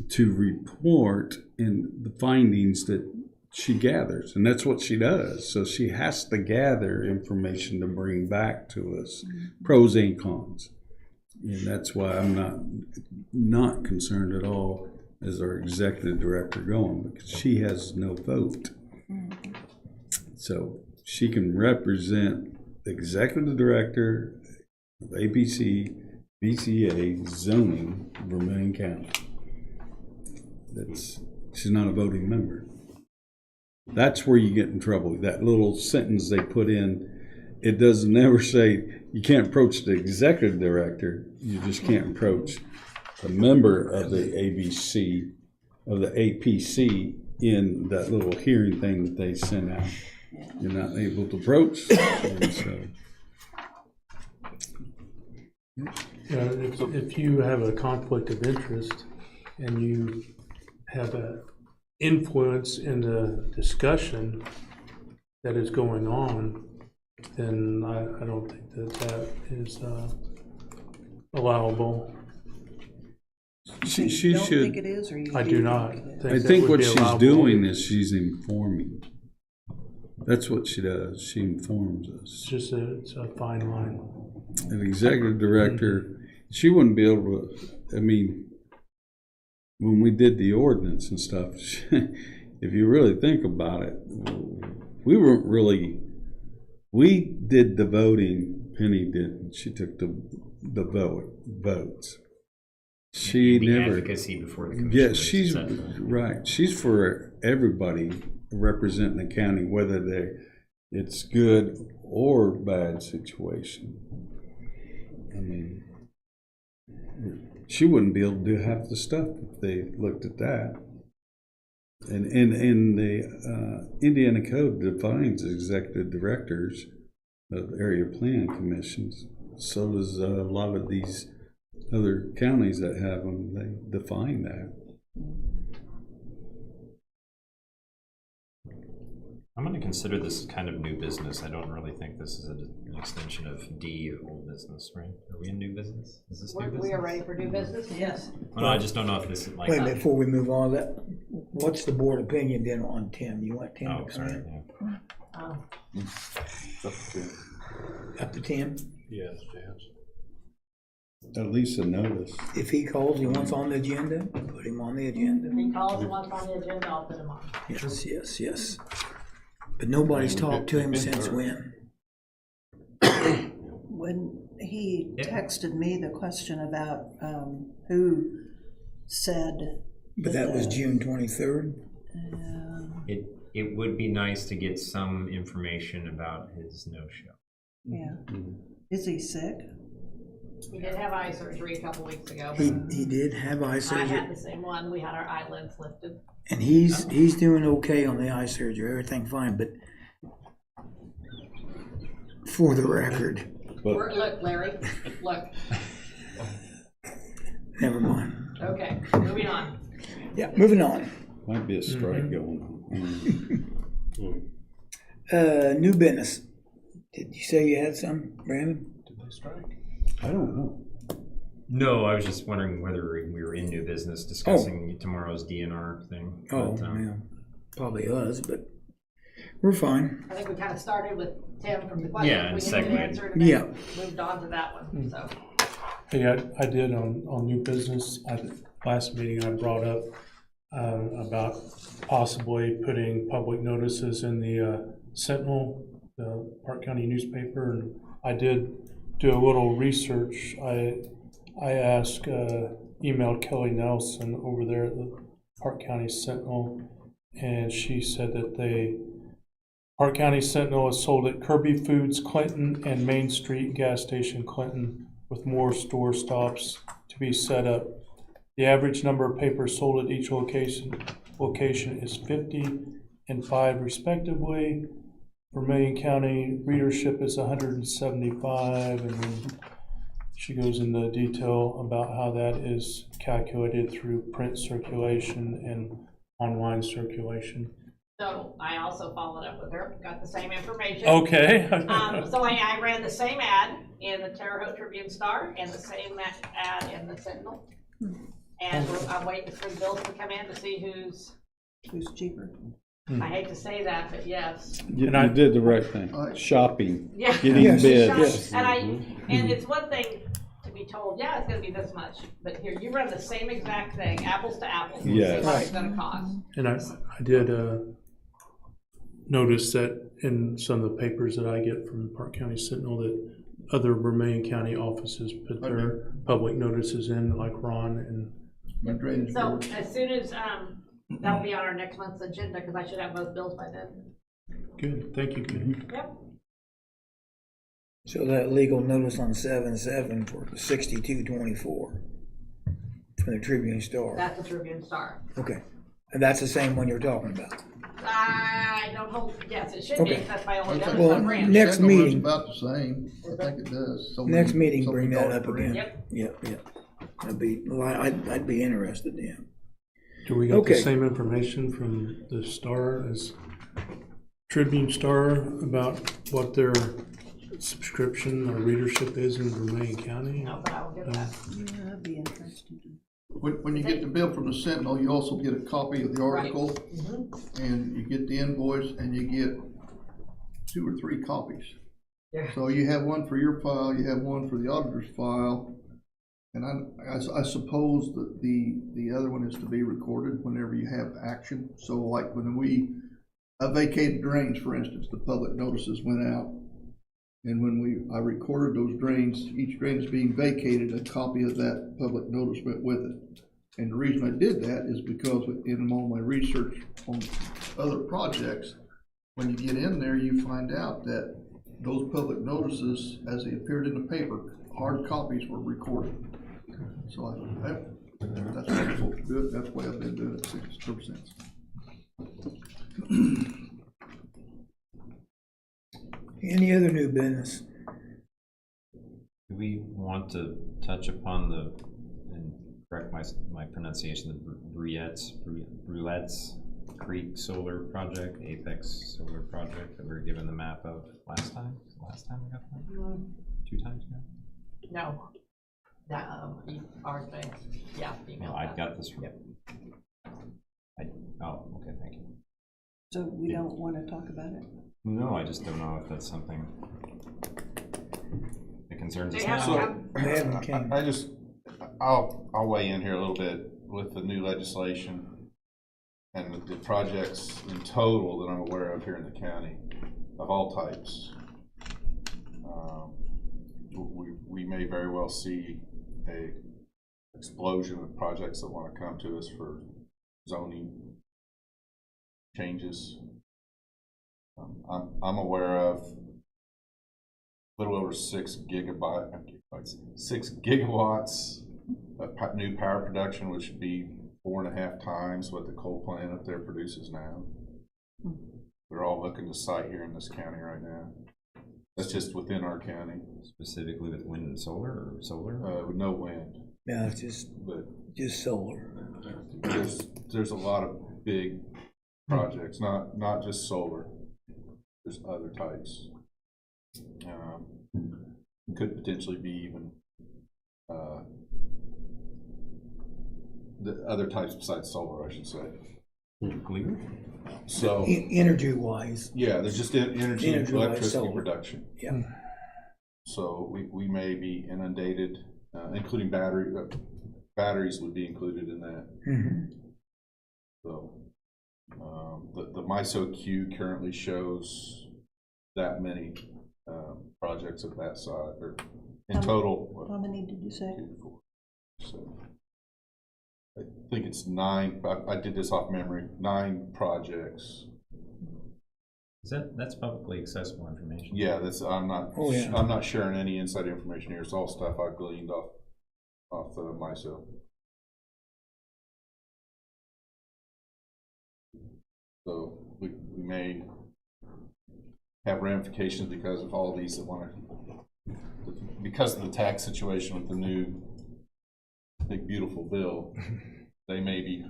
to report the findings that she gathers, and that's what she does. So she has to gather information to bring back to us, pros and cons. And that's why I'm not concerned at all as our executive director going, because she has no vote. So she can represent the executive director of APC, BCA, zoning, Vermillion County. She's not a voting member. That's where you get in trouble. That little sentence they put in, it doesn't ever say you can't approach the executive director. You just can't approach a member of the ABC, of the APC in that little hearing thing that they sent out. You're not able to approach. And so, If you have a conflict of interest and you have an influence in the discussion that is going on, then I don't think that is allowable. she You don't think should. it is, or you I do do not think it is? think I that think would what be she's allowable. doing is she's informing. That's what she does. She informs It's us. just it's a fine line. An executive director, she wouldn't be able to, I mean, when we did the ordinance and stuff, if you really think about it, we weren't really, we did the voting, Penny didn't. She took the votes. She the never. advocacy before the commission. Yeah, is she's central. right. She's for everybody representing the county, whether it's good or bad situation. I mean, she wouldn't be able to do half the stuff if they looked at that. And the Indiana Code defines executive directors of area plan commissions. So does a lot of these other counties that have them. They define that. I'm going to consider this kind of new business. I don't really think this is an extension of D of old business, right? Are we in new business? Is this new business? We are ready for new business? Yes. Well, I just don't know if this is like. Wait, before we move on, what's the board opinion then on Tim? You want Tim Oh, to come sorry. in? Yeah. Up to Tim? Yes, yes. At least a notice. If he calls, he wants on the agenda, put him on the agenda. If he calls and wants on the agenda, I'll put him on. Yes. But nobody's talked to him since when? When he texted me the question about who said. But that was June 23rd. It would be nice to get some information about his no-show. Yeah. Is he sick? He did have eye surgery a couple weeks ago. He did have eye I surgery, had the same one. We had our eyelids lifted. and he's doing okay on the eye surgery. Everything fine, but for the record, Look, Larry, look. never mind. Okay, moving on. Yeah, moving on. Might be a strike going on. New business. Did you say you had some, Brandon? Did they strike? I don't know. No, I was just wondering whether we were in new business discussing tomorrow's DNR thing. Oh, But, yeah, probably us, but we're fine. I think we kind of started with Tim from the question. Yeah, and We segued. didn't answer it, and then Yeah. moved on to that one, so. Hey, I did on new business. Last meeting I brought up about possibly putting public notices in the Sentinel, the Park County newspaper, and I did do a little research. I asked, emailed Kelly Nelson over there at the Park County Sentinel, and she said that Park County Sentinel is sold at Kirby Foods Clinton and Main Street Gas Station Clinton, with more store stops to be set up. The average number of papers sold at each location is 50 and 5 respectively. Vermillion County readership is 175, and then she goes into detail about how that is calculated through print circulation and online circulation. So I also followed up with her, got the same information. Okay. So I ran the same ad in the Terre Haute Tribune Star and the same ad in the Sentinel. And I'm waiting for the bills to come in to see who's Who's cheaper? I hate to say that, but yes. You And I- did the right thing, Alright. shopping, Yeah. getting Yes. bids. Yes. And it's one thing to be told, yeah, it's gonna be this much, but here, you run the same exact thing, apples to apples, and see Yes. what it's gonna cost. And I did notice that in some of the papers that I get from Park County Sentinel that other Vermillion County offices put their public notices in, like Ron and My drainage So board. as soon as, that'll be on our next month's agenda, cause I should have both bills by then. good, thank you, Kenny. Yep. So that legal notice on 7/7 for 6224 from the Tribune Star. That's the Tribune Star. Okay, and that's the same one you're talking about. I don't hold, yes, it should be, Okay. that's my only Okay. notice Well, on branch. next Sentinel runs meeting. about the same, I think it does. So Next many- meeting, so bring many that dollars up per again. inch. Yep. Well, I'd be interested, yeah. Do we got the Okay. same information from the Star as Tribune Star about what their subscription or readership is in Vermillion County? No, but I will get that. Yeah, that'd be interesting. When you get the bill from the Sentinel, you also get a copy of the article, Mm-hmm. and you get the invoice, and you get 2 or 3 copies. Yeah. So you have one for your file, you have one for the auditor's file, and I suppose that the other one is to be recorded whenever you have action. So like when we vacated drains, for instance, the public notices went out. And when I recorded those drains, each drain is being vacated, a copy of that public notice went with it. And the reason I did that is because in all my research on other projects, when you get in there, you find out that those public notices, as they appeared in the paper, hard copies were recorded. So I thought, that's what I'm supposed to do, that's why I've been doing it ever since. Any other new business? Do we want to touch upon the, and correct my pronunciation, the Brulettes Creek Solar Project, Apex Solar Project that we were given the map of last time? Last time we got that? 2 times ago? No. That, ours, yeah, No, email. I got this from. Oh, okay, thank you. So we don't want to talk about it? No, I just don't know if that's something that concerns us They have- now. They haven't came. I'll weigh in here a little bit with the new legislation and the projects in total that I'm aware of here in the county of all types. We may very well see a explosion of projects that want to come to us for zoning changes. I'm aware of a little over 6 gigawatts of new power production, which would be 4.5 times what the coal plant up there produces now. They're all looking to site here in this county right now. That's just within our county. Specifically with wind and solar, or solar? With no wind, No, it's just solar. there's a lot of big projects, not just solar. There's other types. Could potentially be even the other types besides solar, I should say. Nuclear? So Energy wise, yeah, there's just energy and Energy like electricity solar. production. yeah. So we may be inundated, including batteries would be included in that. Mhm. So the MISO queue currently shows that many projects of that size, or in total. How many did you say? 2, 4, so I think it's 9. I did this off memory. 9 projects. That's publicly accessible information. Yeah, I'm not. Oh, yeah. I'm not sharing any inside information here. It's all stuff I gleaned off MISO. So we may have ramifications because of all these that want to, because of the tax situation with the new big beautiful bill, they may be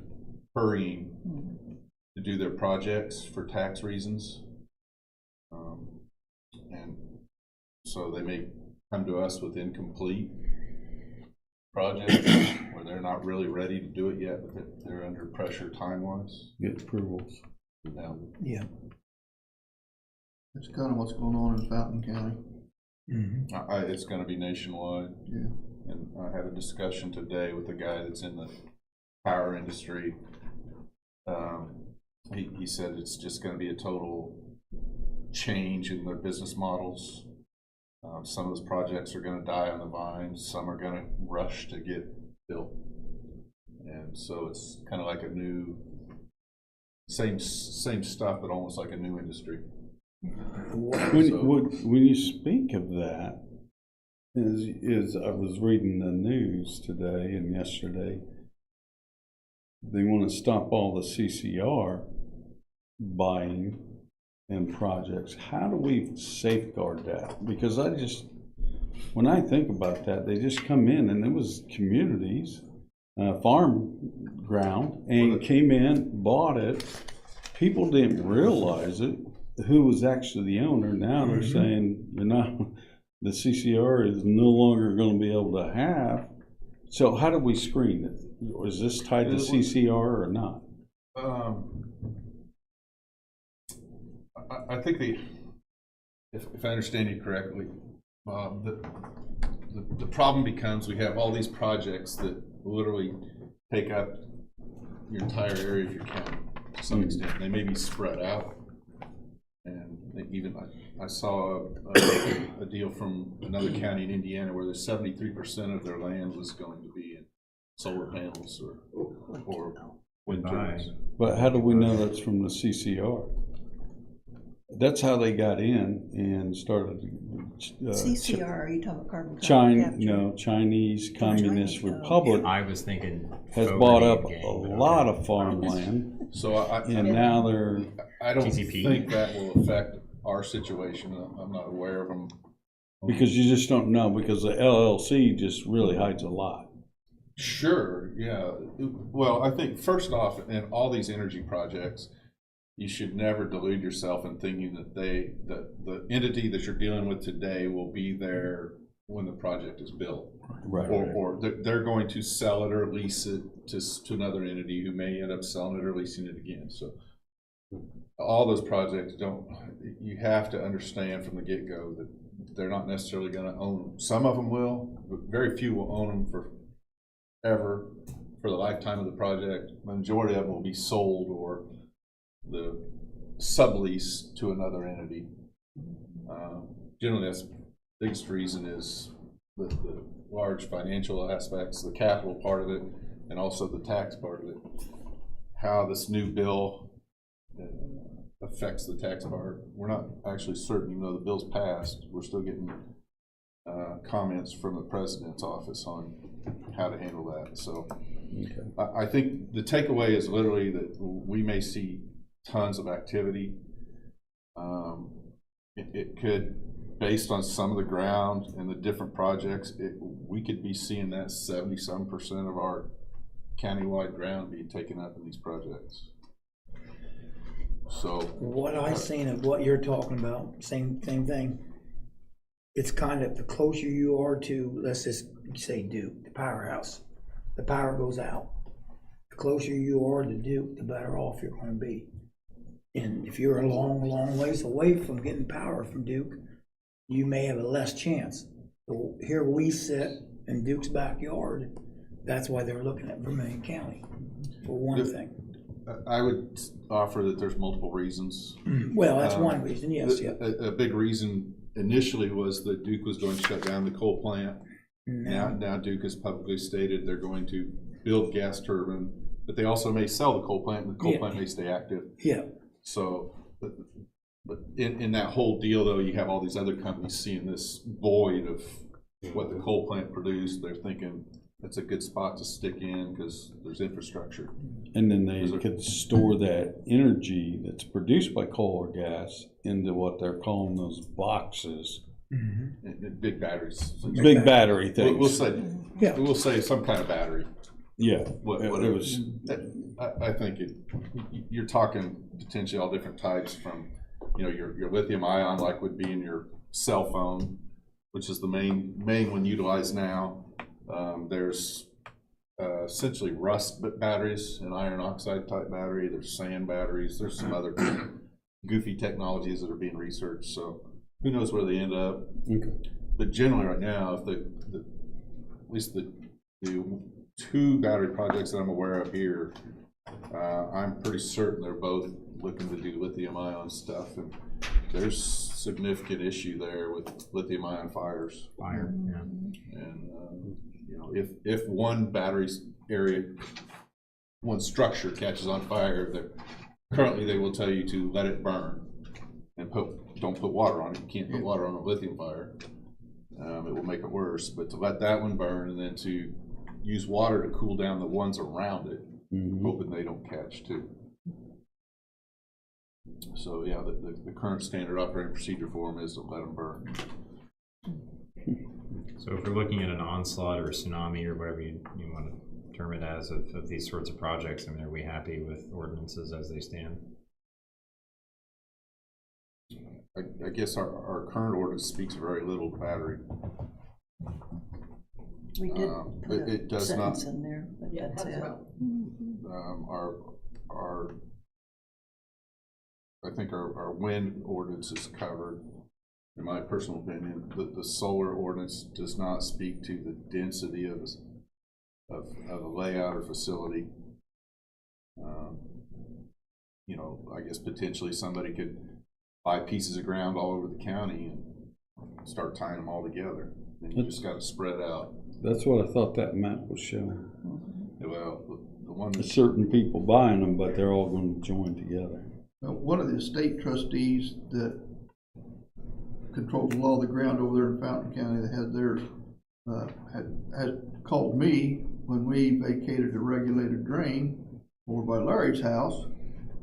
hurrying to do their projects for tax reasons. And so they may come to us with incomplete project where they're not really ready to do it yet, but they're under pressure time-wise. Get approvals. Now, Yeah. That's kind of what's going on in Fountain County. Mhm. it's gonna be nationwide. Yeah. And I had a discussion today with a guy that's in the power industry. He said it's just gonna be a total change in their business models. Some of those projects are gonna die on the vine, some are gonna rush to get built. And so it's kind of like a new, same stuff, but almost like a new industry. When you speak of that, is I was reading the news today and yesterday, they want to stop all the CCR buying and projects. How do we safeguard that? Because when I think about that, they just come in and it was communities, farm ground, and came in, bought it. People didn't realize it, who was actually the owner. Now they're saying the CCR is no longer going to be able to have. So how do we screen it? Is this tied to CCR or not? I think if I understand you correctly, the problem becomes we have all these projects that literally take up your entire area of your county to some extent. They may be spread out, and even I saw a deal from another county in Indiana where there's 73% of their land was going to be in solar panels or wind turbines. But how do we know that's from the CCR? That's how they got in and started. CCR, are you talking about carbon capture? Chinese Communist Chinese, Republic I was thinking has Fogarty bought up gang, a but okay. lot of farmland, So and now they're. I don't TCP. think that will affect our situation. I'm not aware of them. Because you just don't know, because the LLC just really hides a lot. Sure, yeah. Well, I think first off, in all these energy projects, you should never delude yourself in thinking that the entity that you're dealing with today will be there when the project is built. Right. Or they're going to sell it or lease it to another entity who may end up selling it or leasing it again. So all those projects you have to understand from the get-go that they're not necessarily going to own them. Some of them will, but very few will own them forever, for the lifetime of the project. The majority of them will be sold or the sublease to another entity. Generally, that's the biggest reason is the large financial aspects, the capital part of it, and also the tax part of it. How this new bill affects the tax part, we're not actually certain, even though the bill's passed. We're still getting comments from the president's office on how to handle that. So I think the takeaway is literally that we may see tons of activity. It could, based on some of the ground and the different projects, we could be seeing that 70-some% of our countywide ground being taken up in these projects. So what I seen of what you're talking about, same thing. It's kind of the closer you are to, let's just say Duke, the powerhouse, the power goes out. The closer you are to Duke, the better off you're going to be. And if you're a long, long ways away from getting power from Duke, you may have a less chance. So here we sit in Duke's backyard. That's why they're looking at Vermilion County, for one thing. I would offer that there's multiple reasons. Well, that's one reason, yes. A big reason initially was that Duke was going to shut down the coal plant. Now Duke has publicly stated they're going to build gas turbine, but they also may sell the coal plant, and the coal plant may stay active. Yeah. So, but in that whole deal, though, you have all these other companies seeing this void of what the coal plant produced. They're thinking that's a good spot to stick in because there's infrastructure. And then they could store that energy that's produced by coal or gas into what they're calling those boxes. And big batteries. Big battery things. We'll say some kind of battery. Yeah. I think you're talking potentially all different types, from your lithium ion, like would be in your cell phone, which is the main one utilized now. There's essentially rust batteries, an iron oxide type battery, there's sand batteries, there's some other goofy technologies that are being researched, so who knows where they end up. Okay. But generally right now, if at least the 2 battery projects that I'm aware of here, I'm pretty certain they're both looking to do lithium ion stuff, and there's significant issue there with lithium ion fires. Fire, yeah. And you know, if one battery's area, one structure catches on fire, currently they will tell you to let it burn and don't put water on it. You can't put water on a lithium fire. It will make it worse. But to let that one burn and then to use water to cool down the ones around it, hoping they don't catch too. So yeah, the current standard operating procedure for them is to let them burn. So if we're looking at an onslaught or a tsunami or whatever you want to term it as of these sorts of projects, I mean, are we happy with ordinances as they stand? I guess our current ordinance speaks very little to battery. We did But put it a does sentence not- in there, but Yeah, that's that's it. about- I think our wind ordinance is covered. In my personal opinion, the solar ordinance does not speak to the density of a layout or facility. You know, I guess potentially somebody could buy pieces of ground all over the county and start tying them all together. Then you just got to spread out. That's what I thought that map was showing. Well, the one that's Certain people buying them, but they're all going to join together. One of the estate trustees that controls a lot of the ground over there in Fountain County that has theirs, had called me when we vacated a regulated drain over by Larry's house.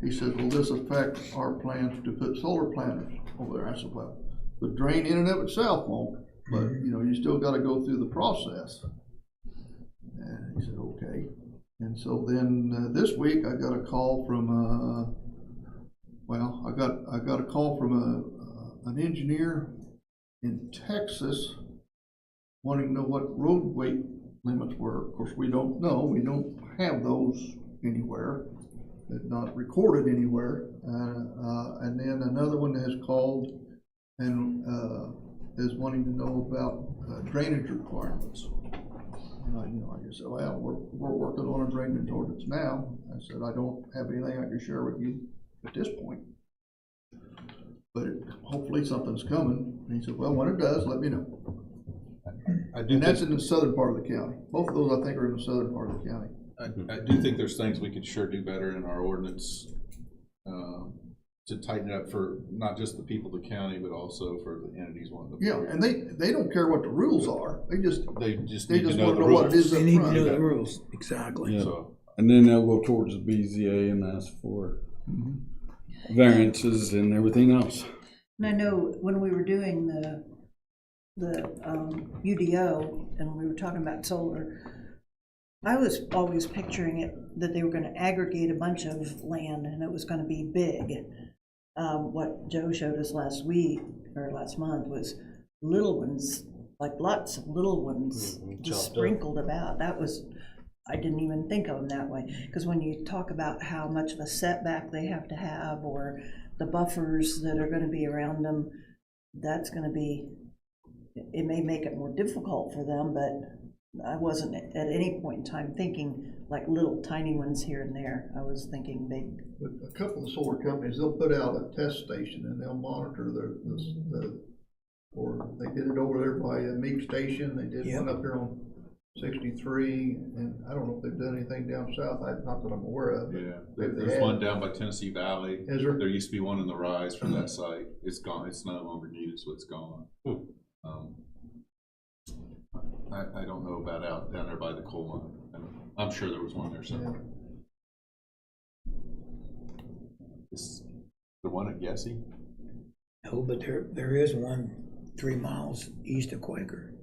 He said, will this affect our plans to put solar planters over there? I said, well, the drain in and of itself won't, but you know, you still gotta go through the process. And he said, okay. And so then this week I got a call from I got a call from an engineer in Texas wanting to know what road weight limits were. Of course, we don't know. We don't have those anywhere. They're not recorded anywhere. And then another one has called and is wanting to know about drainage requirements. And I just said, well, we're working on a drainage ordinance now. I said, I don't have anything I can share with you at this point. But hopefully something's coming. And he said, well, when it does, let me know. And that's in the southern part of the county. Both of those, I think, are in the southern part of the county. I do think there's things we could sure do better in our ordinance to tighten it up for not just the people of the county, but also for the entities wanting to. Yeah, and they don't care what the rules are. They just need to know want the to know what it rules. is They up need to front. know the rules, exactly. Yeah. So, And then they'll go towards the BZA and ask for variances and everything else. And I know when we were doing the UDO and we were talking about solar, I was always picturing it that they were going to aggregate a bunch of land and it was going to be big. What Joe showed us last week or last month was little ones, like lots of little ones just sprinkled about. That was, I didn't even think of them that way. Because when you talk about how much of a setback they have to have or the buffers that are going to be around them, that's going to be, it may make it more difficult for them, but I wasn't at any point in time thinking like little tiny ones here and there. I was thinking big. But a couple of solar companies, they'll put out a test station and they'll monitor or they did it over there by Meek Station. They did one up here on 63, and I don't know if they've done anything down south. Not that I'm aware of. yeah, They there's have. one down by Tennessee Valley. Is there? There used to be one in the Rise from that site. It's gone. It's no longer needed, so it's gone. I don't know about out down there by the coal mine. I'm sure there was one there somewhere. Is the one at Gessie? No, but there is one 3 miles east of Quaker,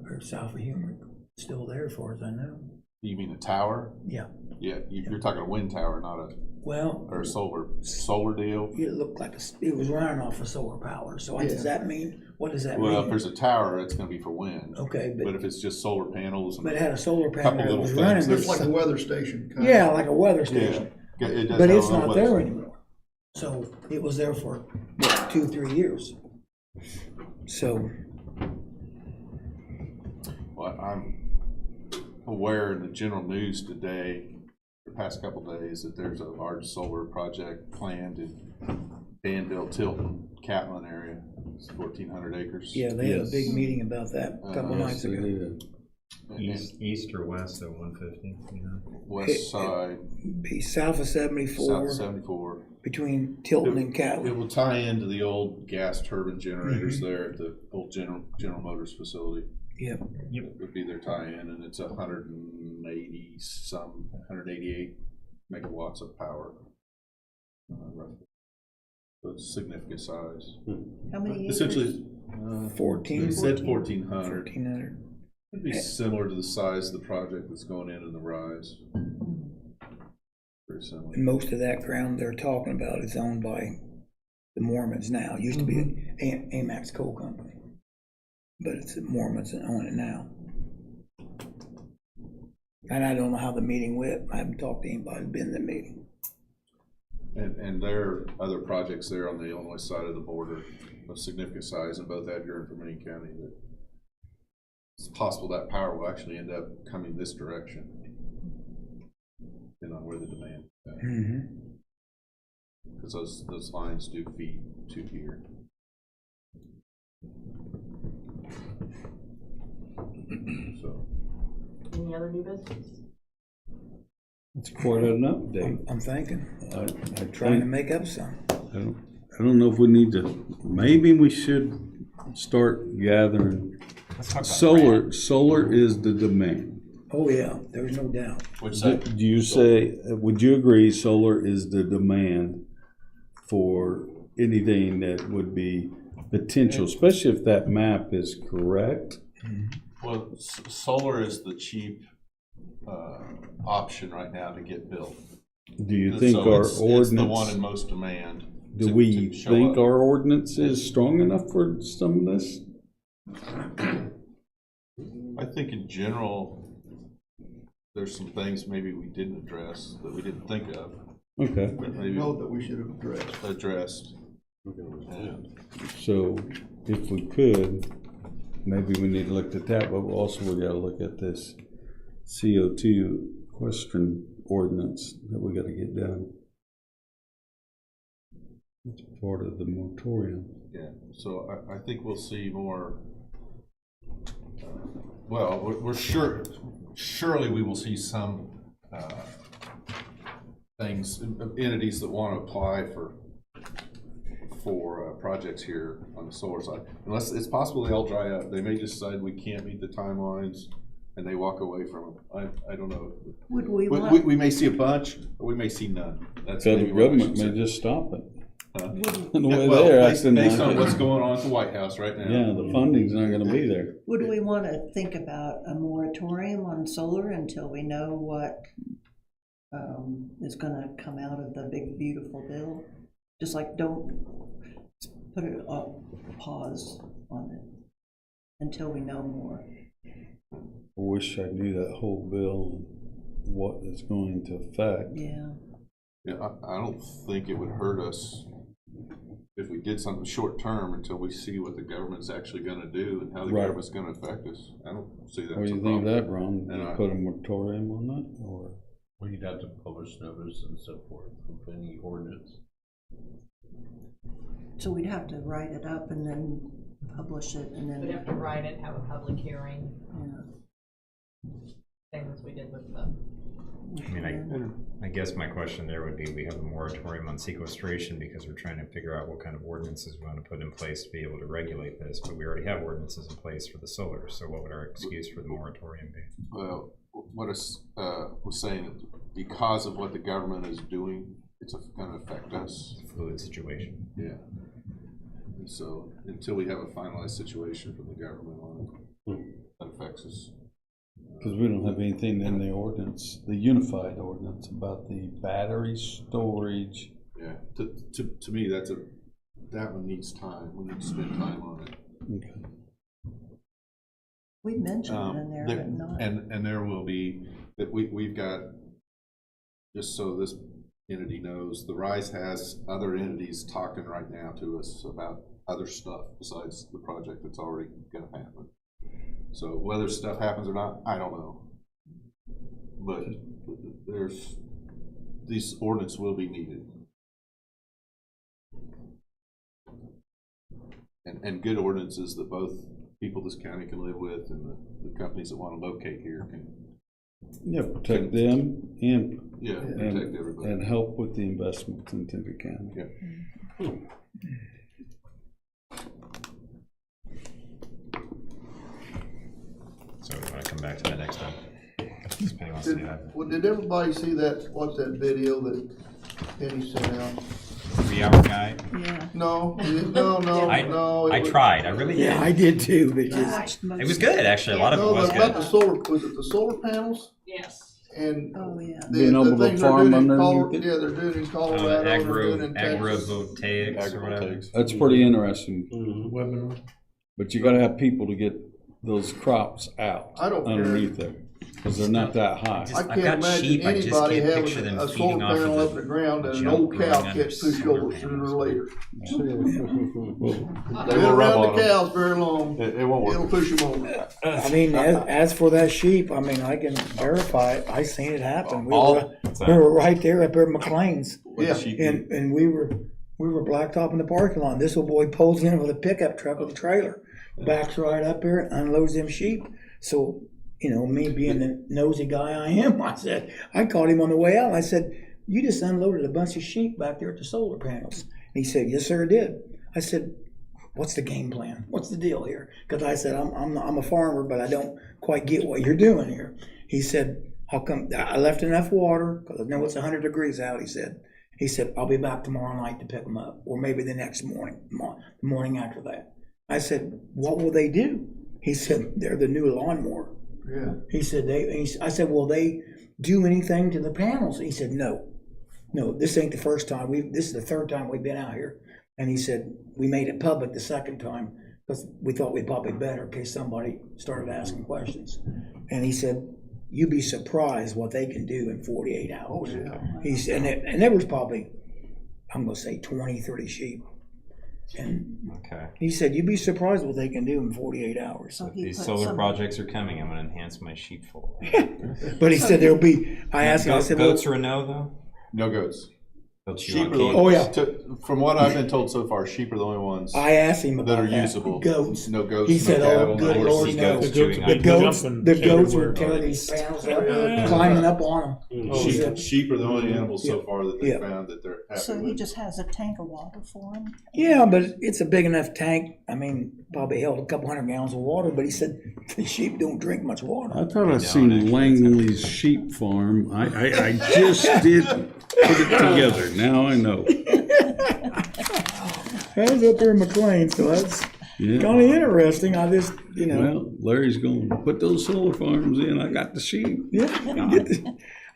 or south of Humrick, still there as far as I know. You mean the tower? Yeah. Yeah, you're talking a wind tower, not a, Well, or a solar deal. it looked like it was running off of solar power, so what does that mean? What does that mean? Well, if there's a tower, it's gonna be for wind. Okay, But if it's just solar panels and but it had a solar panel couple that little was things, running there's this. It's like a weather station. kind of. Yeah, like a weather yeah, station, it does but have it's a little not weather there station. anymore. So it was there for, what, 2-3 years. So, Well, I'm aware in the general news today, the past couple days, that there's a large solar project planned in Danville, Tilton, Catlin area. It's 1,400 acres. yeah, they had a Yes. big meeting about that a couple nights Yes, ago. they did. East or west of 150, you know? West side, Be south of 74, south of 74. between Tilton and It Catlin. will tie into the old gas turbine generators Mm-hmm. there at the old General Motors facility. Yep. Would be their tie-in, and it's 188 megawatts of power. Roughly. So it's significant size. How many acres? Essentially, 14. they said 1,400. 1,400. It'd be similar to the size of the project that's going in the Rise. Very similar. And most of that ground they're talking about is owned by the Mormons now. It used to be Amex Coal Company, but it's the Mormons that own it now. And I don't know how the meeting went. I haven't talked to anybody who's been in the meeting. And there are other projects there on the Illinois side of the border of significant size, and both Edgar and Vermillion County, that it's possible that power will actually end up coming this direction, depending on where the demand is. Because those lines do feed to here. So, Any other new business? It's quite an update. I'm thinking, I trying to think, make up some. I don't know if we need to, maybe we should start gathering. Let's talk about Solar is the demand. Oh, yeah, there's no doubt. Do you say, would you agree solar is the demand for anything that would be potential, especially if that map is correct? well, solar is the cheap option right now to get built. Do you think So our it's the one in ordinance, most demand. do to we show think up. our ordinance is strong enough for some of this? I think in general, there's some things maybe we didn't address that we didn't think of, Okay, but I maybe know that we should have addressed. addressed. And so if we could, maybe we need to look at that, but also we gotta look at this CO2 question ordinance that we gotta get done. It's part of the moratorium. yeah, so I think we'll see more. Well, we're surely we will see some things, entities that want to apply for projects here on the solar side. Unless it's possible they all dry up. They may decide we can't meet the timelines and they walk away from them. I don't know. Would we We want, may see a bunch or we may see none. That's Federal maybe what I government should may say. just stop it. Huh? The way Well, they're based acting on like what's it. going on at the White House right now. Yeah, the funding's not gonna be there. would we want to think about a moratorium on solar until we know what is going to come out of the big beautiful bill? Just like don't put it on pause on it until we know more. I wish I knew that whole bill and what it's going to affect. Yeah. Yeah, I don't think it would hurt us if we did something short term until we see what the government's actually gonna do and how the Right. government's gonna affect us. I don't see that What as do a you think of problem. that, Ron? Do And you I- put a moratorium on that, or? We'd have to publish notice and so forth of any ordinance. So we'd have to write it up and then publish it and We'd have then, to write it, have a public hearing, yeah. same as we did with the. I mean, I guess my question there would be, we have a moratorium on sequestration because we're trying to figure out what kind of ordinances we want to put in place to be able to regulate this, but we already have ordinances in place for the solar, so what would our excuse for the moratorium be? Well, what I was saying, because of what the government is doing, it's gonna affect us. It's a fluid situation. Yeah. And so until we have a finalized situation from the government on it, that affects us. Because we don't have anything in the ordinance, the unified ordinance about the battery storage. Yeah, to me, that one needs time. We need to spend time on it. Okay. We mentioned it in there, but not. And there will be, that we've got, just so this entity knows, the RISE has other entities talking right now to us about other stuff besides the project that's already gonna happen. So whether stuff happens or not, I don't know. But these ordinance will be needed. And good ordinances that both people this county can live with and the companies that want to locate here can. Yeah, protect them and. Yeah, protect everybody. And help with the investments in Tinker County. Yeah. So we want to come back to that next time. If Penny wants to do that. Well, did everybody see watch that video that Penny sent out? 3-hour guy. Yeah. No. I tried. I really did. Yeah, I did too, but I just, watched most It was of good, actually. A lot of it No, was but about the good. solar, was it the solar panels? Yes. And Oh, yeah. Being able to things they're farm doing in underneath it? Yeah, they're doing in Colorado, they're doing in Texas. Agrovoltaics or whatever. That's pretty interesting, Webinar. but you gotta have people to get those crops out I don't care. underneath there, because they're not that high. Just- I I've can't got imagine sheep, I just anybody can't having picture them a feeding solar off of panel the up the ground and an junk old cow growing under gets pushed solar over sooner or panels. later. They Been will rub around on the them. cows very long, It won't it'll work. push them over. I mean, as for that sheep, I mean, I can verify it. I seen it happen. We were right there up there at McLean's. Yeah. And we were blacktop in the parking lot. This little boy pulls in with a pickup truck with a trailer, backs right up there and unloads them sheep. So, me being the nosy guy I am, I caught him on the way out. I said, "You just unloaded a bunch of sheep back there at the solar panels." And he said, "Yes, sir, I did." I said, "What's the game plan? What's the deal here?" Because I said, I'm a farmer, but I don't quite get what you're doing here. He said, "How come I left enough water? Because I know it's 100 degrees out." He said, "I'll be back tomorrow night to pick them up, or maybe the next morning, the morning after that." I said, "What will they do?" He said, "They're the new lawnmower." Yeah. He said, I said, "Will they do anything to the panels?" He said, No, this ain't the first time. This is the third time we've been out here." And he said, "We made it public the second time because we thought we'd probably better in case somebody started asking questions." And he said, "You'd be surprised what they can do in 48 hours. Oh, yeah. He said, and there was probably, I'm going to say 20, 30 sheep. And Okay. he said, "You'd be surprised what they can do in 48 hours. So he These put solar some- projects are coming. I'm going to enhance my sheepfold. But he said there'll be, I asked him, I said, Goats are a no, though? No goats. They'll chew Sheep on are the kids. Oh, yeah. From what I've been told so far, sheep are the only ones I asked him that about are that. usable. Goats. No goats, He no said, "Oh, cattle, good no Lord, horses. no." goats The chewing goats on The be goats, jumping the goats everywhere. would tear these panels up, Yeah. climbing up on them. Oh, He yeah. said, Sheep are the only animals so far that Yeah. they've found that they're happy So he with. just has a tank of water for him? "Yeah, but it's a big enough tank. I mean, probably held a couple 100 gallons of water." But he said the sheep don't drink much water. I thought I seen Langley's sheep farm. I just didn't put it together. Now I know. I was up there in McLean, so that's Yeah. kind of interesting. I just, Well, Larry's going to put those solar farms in. I got the sheep.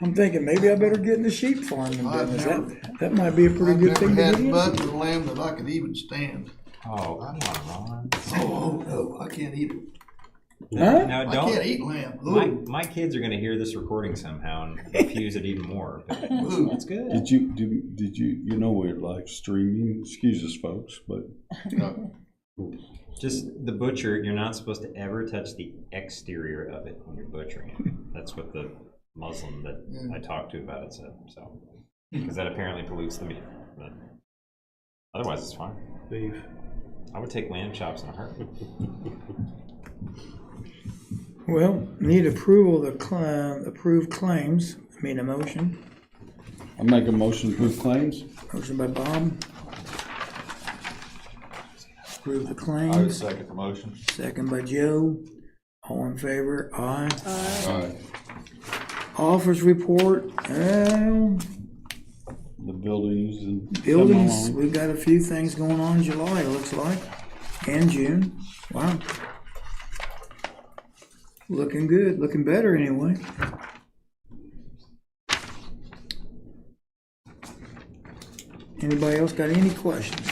I'm thinking maybe I better get in the sheep farming I've business. never- That might be a pretty I've good never thing to had get into. buds of lamb that I could even stand. Oh, come on, Ron. Oh, no, I can't eat it. Huh? Now, I don't. can't eat lamb. My kids are going to hear this recording somehow and refuse it even more. But Ooh. that's good. Did you know we're live streaming? Excuse us, folks, but Just the butcher, you're not supposed to ever touch the exterior of it when you're butchering it. That's what the Muslim that I talked to about it said. So, because that apparently pollutes the meat. But otherwise, it's fine. Beef. I would take lamb chops in a heartbeat. Well, need approval of the approved claims. Made a motion. I make a motion to approve claims. Motion by Bob. Approve the I would claims. second the motion. Second by Joe. All in favor? Aye. All right. Office report. The buildings and Buildings, we've got a few things going on in July, it looks like, and June. Wow. Looking good, looking better anyway. Anybody else got any questions?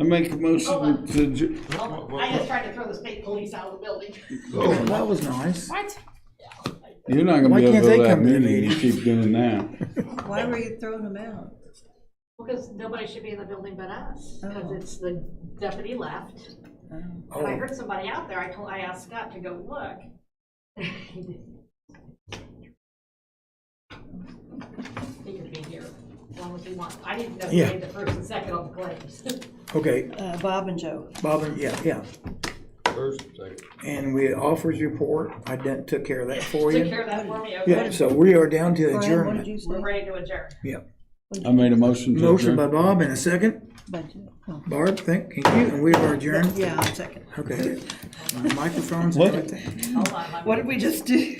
I make a motion to, I just tried to throw the state police out of the building. Oh, that was nice. What? you're not gonna Why be able can't to they go to that come to the meeting, you meeting? keep doing that. Why were you throwing them out? Because nobody should be in the building but us, because Oh. it's the deputy left. And I heard somebody out there, I asked Scott to go look. He could be here as long as he wants. I didn't know who Yeah. made the first and second on the claims. Okay, Bob and Joe. Bob, yeah. First, second. And we offers report, I done took care of that for Took you. care of that for me, Yeah, okay? so we are down to Brian, what did adjournment. you say? We're ready to adjourn. I made a motion to Motion by adjourn. Bob and a second. Budget. Oh. Barb, thank you, and we are adjourned. Yeah, second. Okay. Microphones and What? everything. Hold on, my- What did we just do?